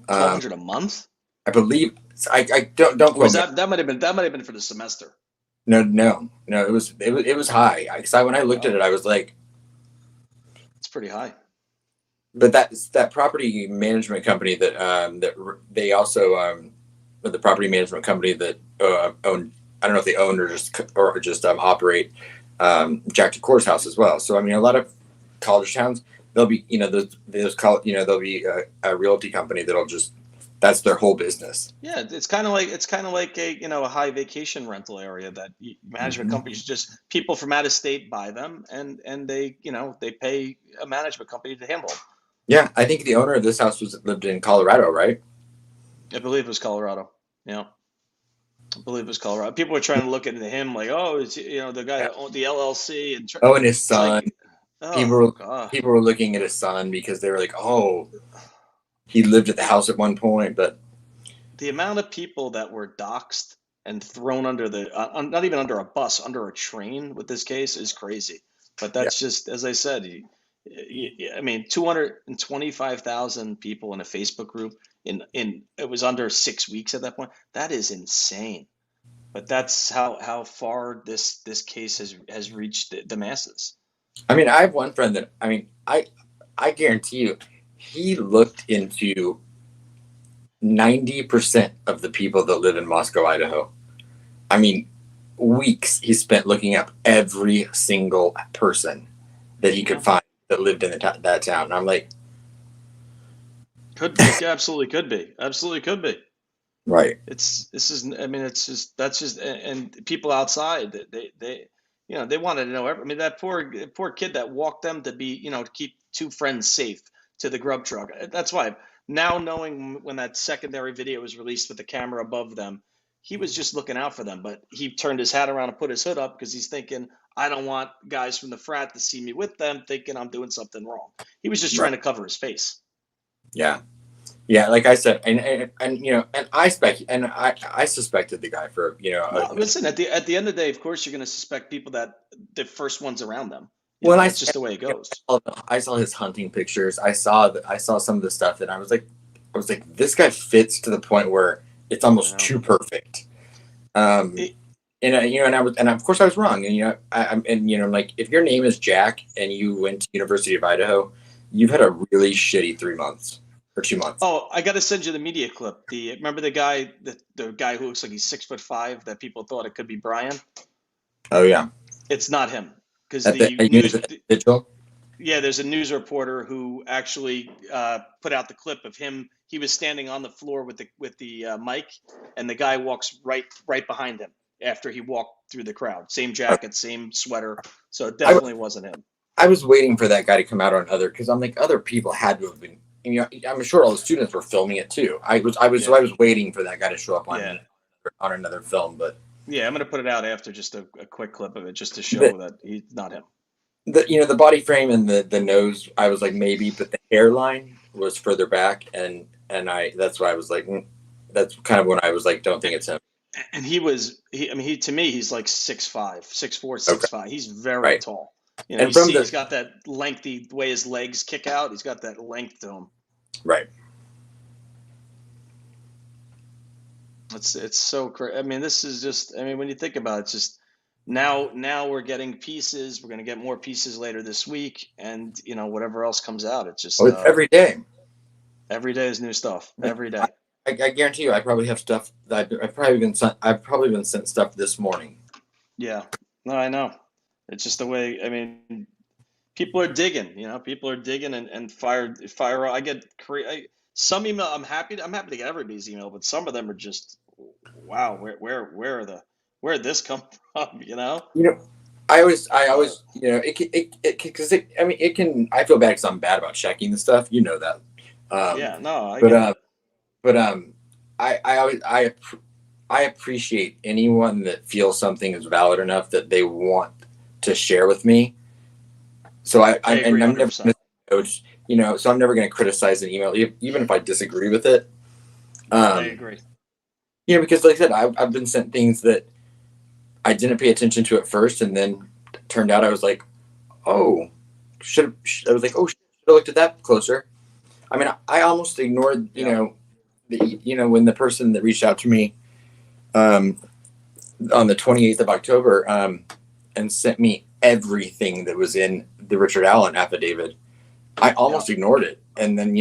1,200 a month, I believe. I don't. Was that might have been for the semester. No. It was high. Because when I looked at it, I was like, it's pretty high. But that property management company that they also the property management company that own, I don't know if they own or just operate Jack DeCour's house as well. So I mean, a lot of college towns, they'll be there'll be a realty company that's their whole business. Yeah, it's kind of like a high vacation rental area that management companies, just people from out of state buy them, and they they pay a management company to handle them. Yeah, I think the owner of this house lived in Colorado, right? I believe it was Colorado. Yeah, I believe it was Colorado. People were trying to look into him like, oh, it's the guy that owned the LLC and his son. People were looking at his son because they were like, oh, he lived at the house at one point. But the amount of people that were doxxed and thrown under not even under a bus, under a train with this case is crazy. But that's just, as I said, I mean, 225,000 people in a Facebook group in it was under 6 weeks at that point. That is insane. But that's how far this case has reached the masses. I mean, I have one friend that, I mean, I guarantee you, he looked into 90% of the people that live in Moscow, Idaho. I mean, weeks he spent looking up every single person that he could find that lived in that town. And I'm like, absolutely could be. Right. That's just, and people outside they they wanted to know. I mean, that poor kid that walked them to be, to keep two friends safe to the grub truck. That's why now, knowing when that secondary video was released with the camera above them, he was just looking out for them, but he turned his hat around and put his hood up because he's thinking, I don't want guys from the frat to see me with them thinking I'm doing something wrong. He was just trying to cover his face. Yeah. Yeah, like I said, and I suspected the guy for listen, at the end of the day, of course, you're going to suspect people that the first ones around them. That's just the way it goes. I saw his hunting pictures. I saw some of the stuff, and I was like, this guy fits to the point where it's almost too perfect. And of course I was wrong. And I'm like, if your name is Jack and you went to University of Idaho, you've had a really shitty 3 months. For 2 months. Oh, I got to send you the media clip. Remember the guy who looks like he's 6'5" that people thought it could be Bryan? Oh yeah, it's not him because there's a news reporter who actually put out the clip of him. He was standing on the floor with the mic, and the guy walks right behind him after he walked through the crowd. Same jacket, same sweater. So it definitely wasn't him. I was waiting for that guy to come out on because I'm like, other people had to have been. I'm sure all the students were filming it too. I was waiting for that guy to show up on another film, but I'm going to put it out after, just a quick clip of it, just to show that he's not him. The body frame and the nose, I was like maybe, but the hairline was further back, and that's why I was like, That's kind of when I was like, don't think it's him. And he to me, he's like 6'5", 6'4", Okay, 6'5". He's very right. tall. And from He's the got that lengthy, the way his legs kick out. He's got that length to him. right. It's so crazy. I mean, this is just. I mean, when you think about it, it's just now we're getting pieces. We're going to get more pieces later this week, and whatever else comes out. It's just Well, it's every day. every day is new stuff. Every day. I guarantee you, I probably have stuff that I've probably been sent. I've probably been sent stuff this morning. Yeah. No, I know. It's just the way. I mean, people are digging. People are digging and fire. I get some email. I'm happy to get everybody's email, but some of them are just wow. Where did this come from? You know, I always, because I mean, it can. I feel bad because I'm bad about checking the stuff. You know that. Yeah. No, I But get it. but I always I appreciate anyone that feels something is valid enough that they want to share with me. So I agree I'm never 100%. coach, so I'm never going to criticize an email, even if I disagree with it. I Um, agree. because like I said, I've been sent things that I didn't pay attention to at first, and then turned out I was like, oh, I was like, oh, should have looked at that closer. I mean, I almost ignored, Yeah. when the person that reached out to me, um, on the 28th of October, and sent me everything that was in the Richard Allen affidavit. I almost ignored it, and then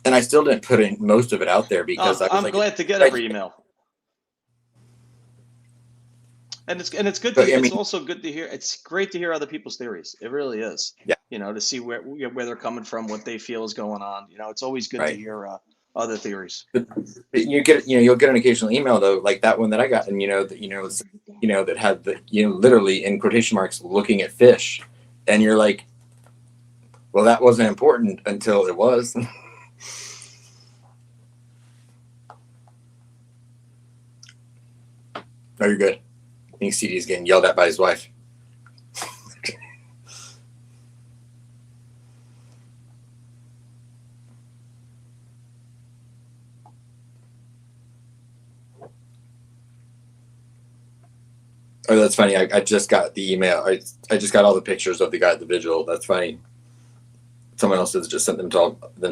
and I still didn't put in most of it out there because I was I'm like, glad to get I every email. And it's good to I mean, it's also good to hear. It's great to hear other people's theories. It really is. yeah, To see where they're coming from, what they feel is going on. It's always good to right. hear other theories. But you'll get an occasional email though, like that one that I got, and that had the literally in quotation marks looking at fish, and you're like, well, that wasn't important until it was. No, you're good. I think CD's getting yelled at by his wife. Oh, that's funny. I just got the email. I just got all the pictures of the guy at the vigil. That's funny. Someone else has just sent them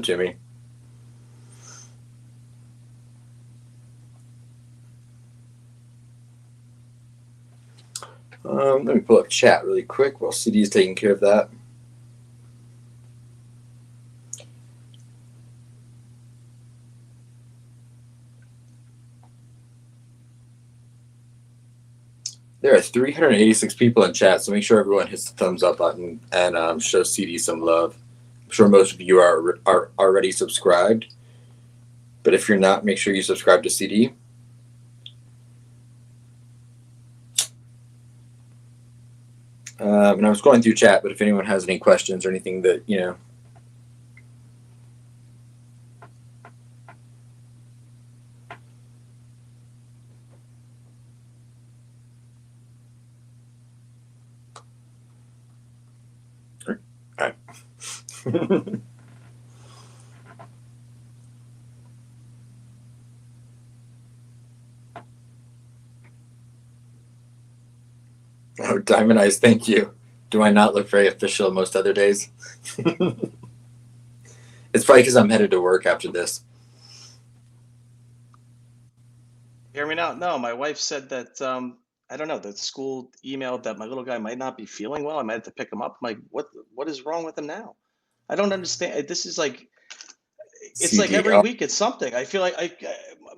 to me. Let me pull up chat really quick while CD is taking care of that. There are 386 people in chat, so make sure everyone hits the thumbs up button and show CD some love. I'm sure most of you are already subscribed, but if you're not, make sure you subscribe to CD. And I was going through chat, but if anyone has any questions or anything that All right. Oh, Diamond Eyes, thank you. Do I not look very official most other days? It's probably because I'm headed to work after this. Hear me now? No, my wife said that I don't know. The school emailed that my little guy might not be feeling well. I might have to pick him up. I'm like, what is wrong with him now? I don't understand. This is like it's like CD. every Oh, week it's something. I feel like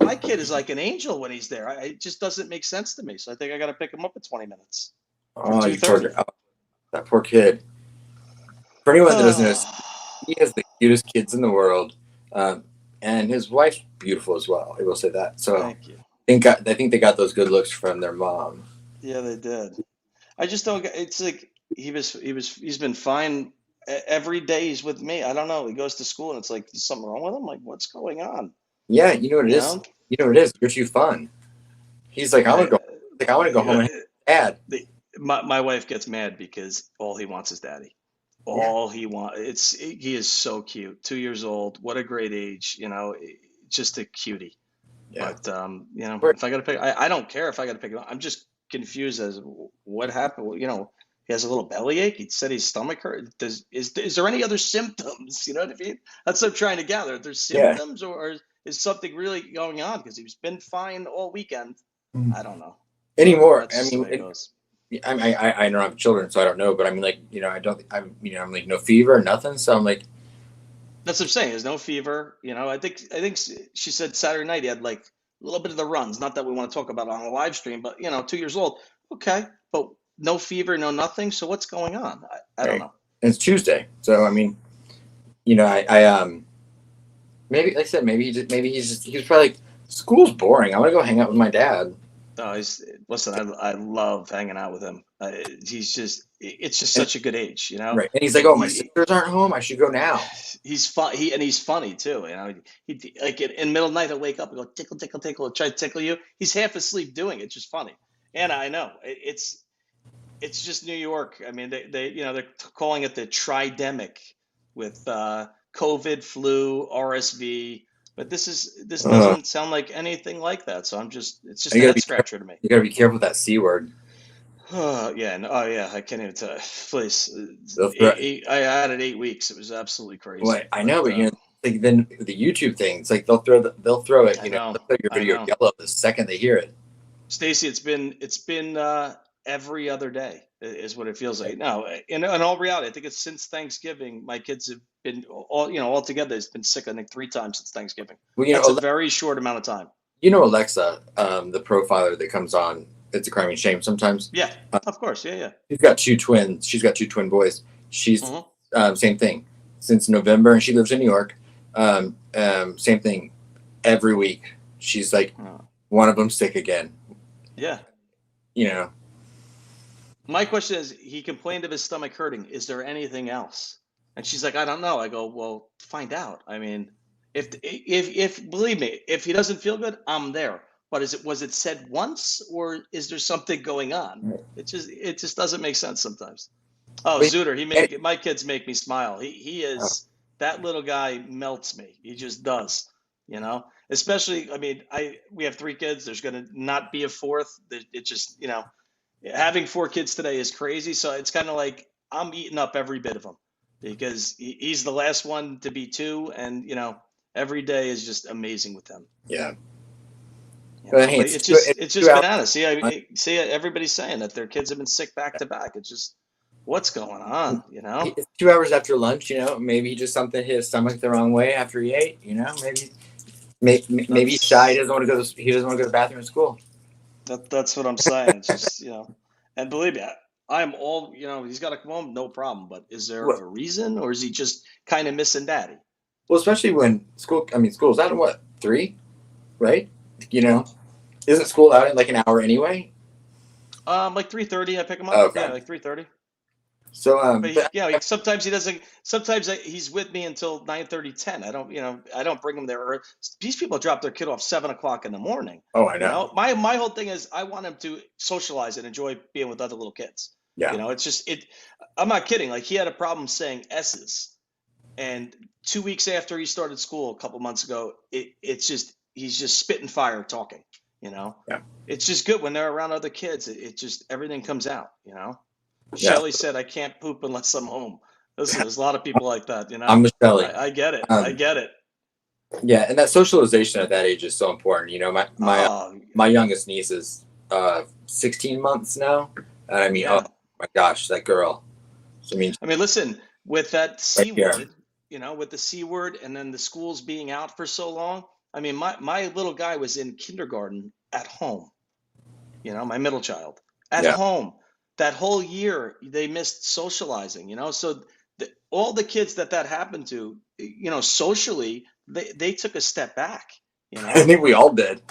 my kid is like an angel when he's there. It just doesn't make sense to me. So I think I got to pick him up at 20 minutes for you poor 2:30. that poor kid. For anyone that doesn't know, he has the cutest kids in the world, and his wife's beautiful as well. I will say that. So Thank you. I think they got those good looks from their mom. Yeah, they did. I just don't. It's like he's been fine every day. He's with me. I don't know. He goes to school and it's like there's something wrong with him. Like what's going on? Yeah, you know what it You is. know? You know what it is. You're too fun. He's like, I want to go. Like, I want to go home and have dad. My wife gets mad because all he wants is daddy. Yeah. All he wants. He is so cute. 2 years old. What a great age. just a cutie. Yeah. But if I got to pick, I don't care if I got to pick him. I'm just confused as what happened. He has a little bellyache. He said his stomach hurt. Is there any other symptoms? You know what I mean? That's what I'm trying to gather. Are there symptoms, or is something really going on? Because he's been fine all weekend. I don't know Anymore. That's just the way it goes. I don't have children, so I don't know. But I mean, like, I'm like no fever, nothing. So I'm like, that's what I'm saying. There's no fever. I think she said Saturday night he had like a little bit of the runs. Not that we want to talk about it on a live stream, but 2 years old. Okay, but no fever, no nothing. So what's going on? I don't know. And it's Tuesday, so I mean, I maybe, like I said, maybe he's probably like, school's boring. I want to go hang out with my dad. Oh, listen. I love hanging out with him. It's just such a good age, Right. And he's like, oh, my sisters aren't home. I should go now. He's fun. He's funny too. He like in the middle of the night, he'll wake up and go tickle, tickle, tickle, and try to tickle you. He's half asleep doing it. It's just funny. And I know it's just New York. I mean, they're calling it the tridemic with COVID, flu, RSV. But this doesn't sound like anything like that. So it's just a head scratcher to me. You gotta be careful with that C word. Oh yeah, I can't even tell. Please, I had it 8 weeks. It was absolutely crazy. Well, I know, but like then the YouTube thing, it's like they'll throw it. They'll throw your video yellow the second they hear it. Stacey, it's been every other day is what it feels like. No, in all reality, I think it's since Thanksgiving. My kids have been all together. It's been sick, I think, 3 times since Thanksgiving. Well, that's a very short amount of time. Alexa, the profiler that comes on It's a Crime and Shame sometimes. Yeah, of course. Yeah. She's got 2 twins. She's got 2 twin boys. She's same thing since November, and she lives in New York. Same thing every week. She's like, one of them's sick again. Yeah. My question is, he complained of his stomach hurting. Is there anything else? And she's like, I don't know. I go, well, find out. I mean, if believe me, if he doesn't feel good, I'm there. But was it said once, or is there something going on? It just doesn't make sense sometimes. Oh, Zuder, my kids make me smile. He is that little guy melts me. He just does. Especially, I mean, we have 3 kids. There's going to not be a 4th. It just, having 4 kids today is crazy. So it's kind of like I'm eating up every bit of them because he's the last one to be 2, and every day is just amazing with them. Yeah. It's just bananas. See, everybody's saying that their kids have been sick back to back. It's just, what's going on? It's 2 hours after lunch. Maybe just something hit his stomach the wrong way after he ate. Maybe he's shy. He doesn't want to go to the bathroom at school. That's what I'm saying. It's just and believe me, I'm all he's got to come home, no problem. But is there a reason, or is he just kind of missing daddy? Well, especially when school's out at 3, right? Isn't school out in like an hour anyway? Like 3:30, I pick him up. Oh, okay. Yeah, like 3:30. So, sometimes he doesn't. Sometimes he's with me until 9:30, 10. I don't bring him there. These people drop their kid off 7 o'clock in the morning. Oh, I know. My whole thing is I want him to socialize and enjoy being with other little kids. Yeah. It's just I'm not kidding. Like, he had a problem saying S's, and 2 weeks after he started school a couple months ago, it's just he's just spitting fire talking. Yeah. It's just good when they're around other kids. It just everything comes out. Yeah. Shelly said, I can't poop unless I'm home. Listen, there's a lot of people like that, I'm Shelly. I get it. I get it. Yeah, and that socialization at that age is so important. My youngest niece is 16 months now. And I mean, oh my gosh, that girl. I mean, listen, with that C word, with the C word, and then the schools being out for so long. I mean, my little guy was in kindergarten at home. My middle child at home. That whole year they missed socializing, so all the kids that happened to, socially, they took a step back. I think we all did.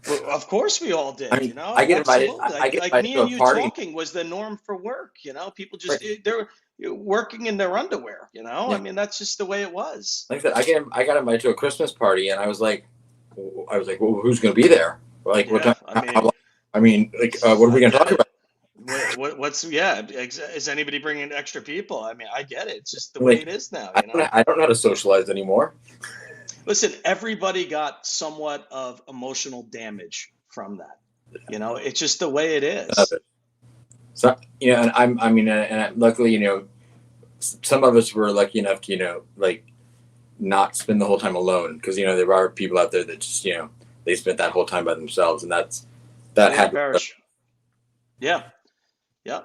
Well, of course we all did. I get invited. Like me and you talking was the norm for work. People just they're working in their underwear. I mean, that's just the way it was. Like I said, I got invited to a Christmas party, and I was like, well, who's going to be there? Like, what time? What are we going to talk about? Is anybody bringing extra people? I mean, I get it. It's just the way it is now. I don't know how to socialize anymore. Listen, everybody got somewhat of emotional damage from that. You know, it's just the way it is. So, you know, and I mean, and luckily, you know, some of us were lucky enough to, you know, like not spend the whole time alone, because you know there are people out there that just, you know, they spent that whole time by themselves, and that had to. Perish. Yeah, yeah.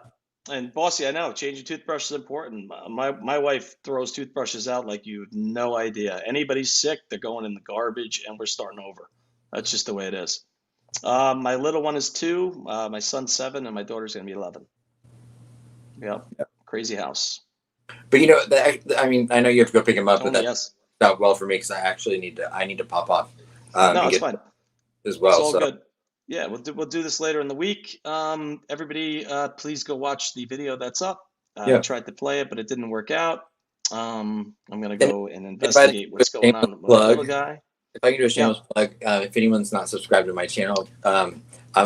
And bossy, I know changing toothbrush is important. My wife throws toothbrushes out like you have no idea. Anybody's sick, they're going in the garbage, and we're starting over. That's just the way it is. My little one is 2, my son's 7, and my daughter's gonna be 11. Yep, crazy house. But you know, I mean, I know you have to go pick him up, but Only that yes. out well for me because I actually need to pop off No, and it's get fine. as It's well. all So good. Yeah, we'll do this later in the week. Everybody, please go watch the video that's up. I yeah, tried to play it, but it didn't work out. I'm gonna and go and if I do investigate a what's going shameless on with our little plug, guy. if I can do a Yeah, shameless plug, if anyone's not subscribed to my channel, I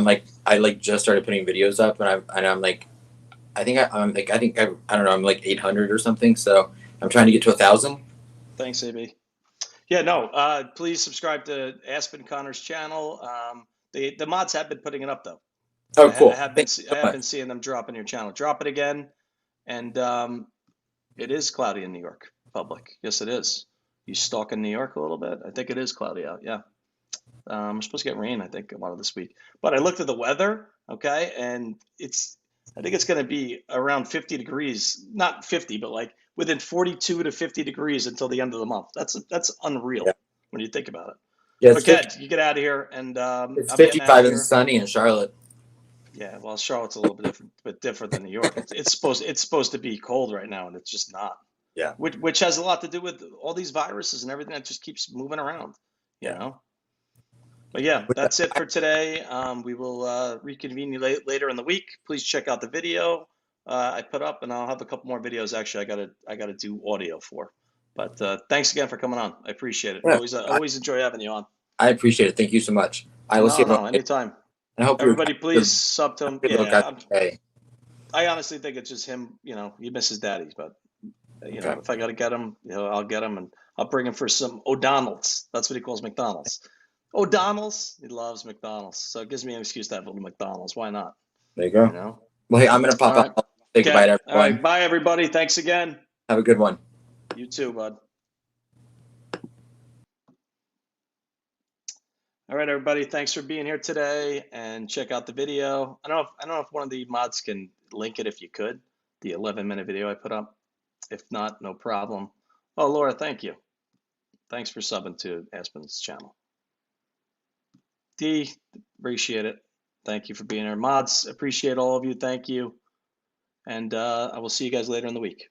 like just started putting videos up, and I'm like, I don't know, I'm like 800 or something, so I'm trying to get to 1,000. thanks, AB. Yeah, no. Please subscribe to Aspen Connor's channel. The mods have been putting it up though. Oh, I cool! have been Thank you I so have much. been seeing them drop in your channel. Drop it again, and it is cloudy in New York. Public, yes, it is. You stalking New York a little bit? I think it is cloudy out. Yeah, we're supposed to get rain. I think a lot of this week. But I looked at the weather, okay, and I think it's going to be around 50 degrees. Not 50, but like within 42 to 50 degrees until the end of the month. That's unreal Yeah, when you think about it. yeah, But Ken, you get out of here, and it's I'm getting out of 55 and here. sunny in Charlotte. Yeah, well, Charlotte's a little bit different than New York. It's supposed to be cold right now, and it's just not. Yeah, Which has a lot to do with all these viruses and everything that just keeps moving around, you yeah. know. But yeah, that's it for today. We will reconvene you later in the week. Please check out the video I put up, and I'll have a couple more videos. Actually, I gotta do audio for. But thanks again for coming on. I appreciate it. Yeah, Always enjoy having you on. I appreciate it. Thank you so much. I will see No, everyone no, later. anytime. And I hope you're Everybody, good, please sub to him. good little guy. Yeah, Hey, I honestly think it's just him. You know, he misses daddy, but you know, okay. if I got to get him, you know, I'll get him, and I'll bring him for some O'Donnell's. That's what he calls McDonald's. O'Donnell's. He loves McDonald's, so it gives me an excuse to have a little McDonald's. Why not? There you You go. know. Well, hey, I'm gonna pop All off. right, Say goodbye Ken. to All right, everyone. bye everybody. Thanks again. Have a good one. You too, bud. All right, everybody. Thanks for being here today, and check out the video. I don't know if one of the mods can link it if you could, the 11-minute video I put up. If not, no problem. Oh, Laura, thank you. Thanks for subbing to Aspen's channel. D, appreciate it. Thank you for being here. Mods, appreciate all of you. Thank you. And I will see you guys later in the week.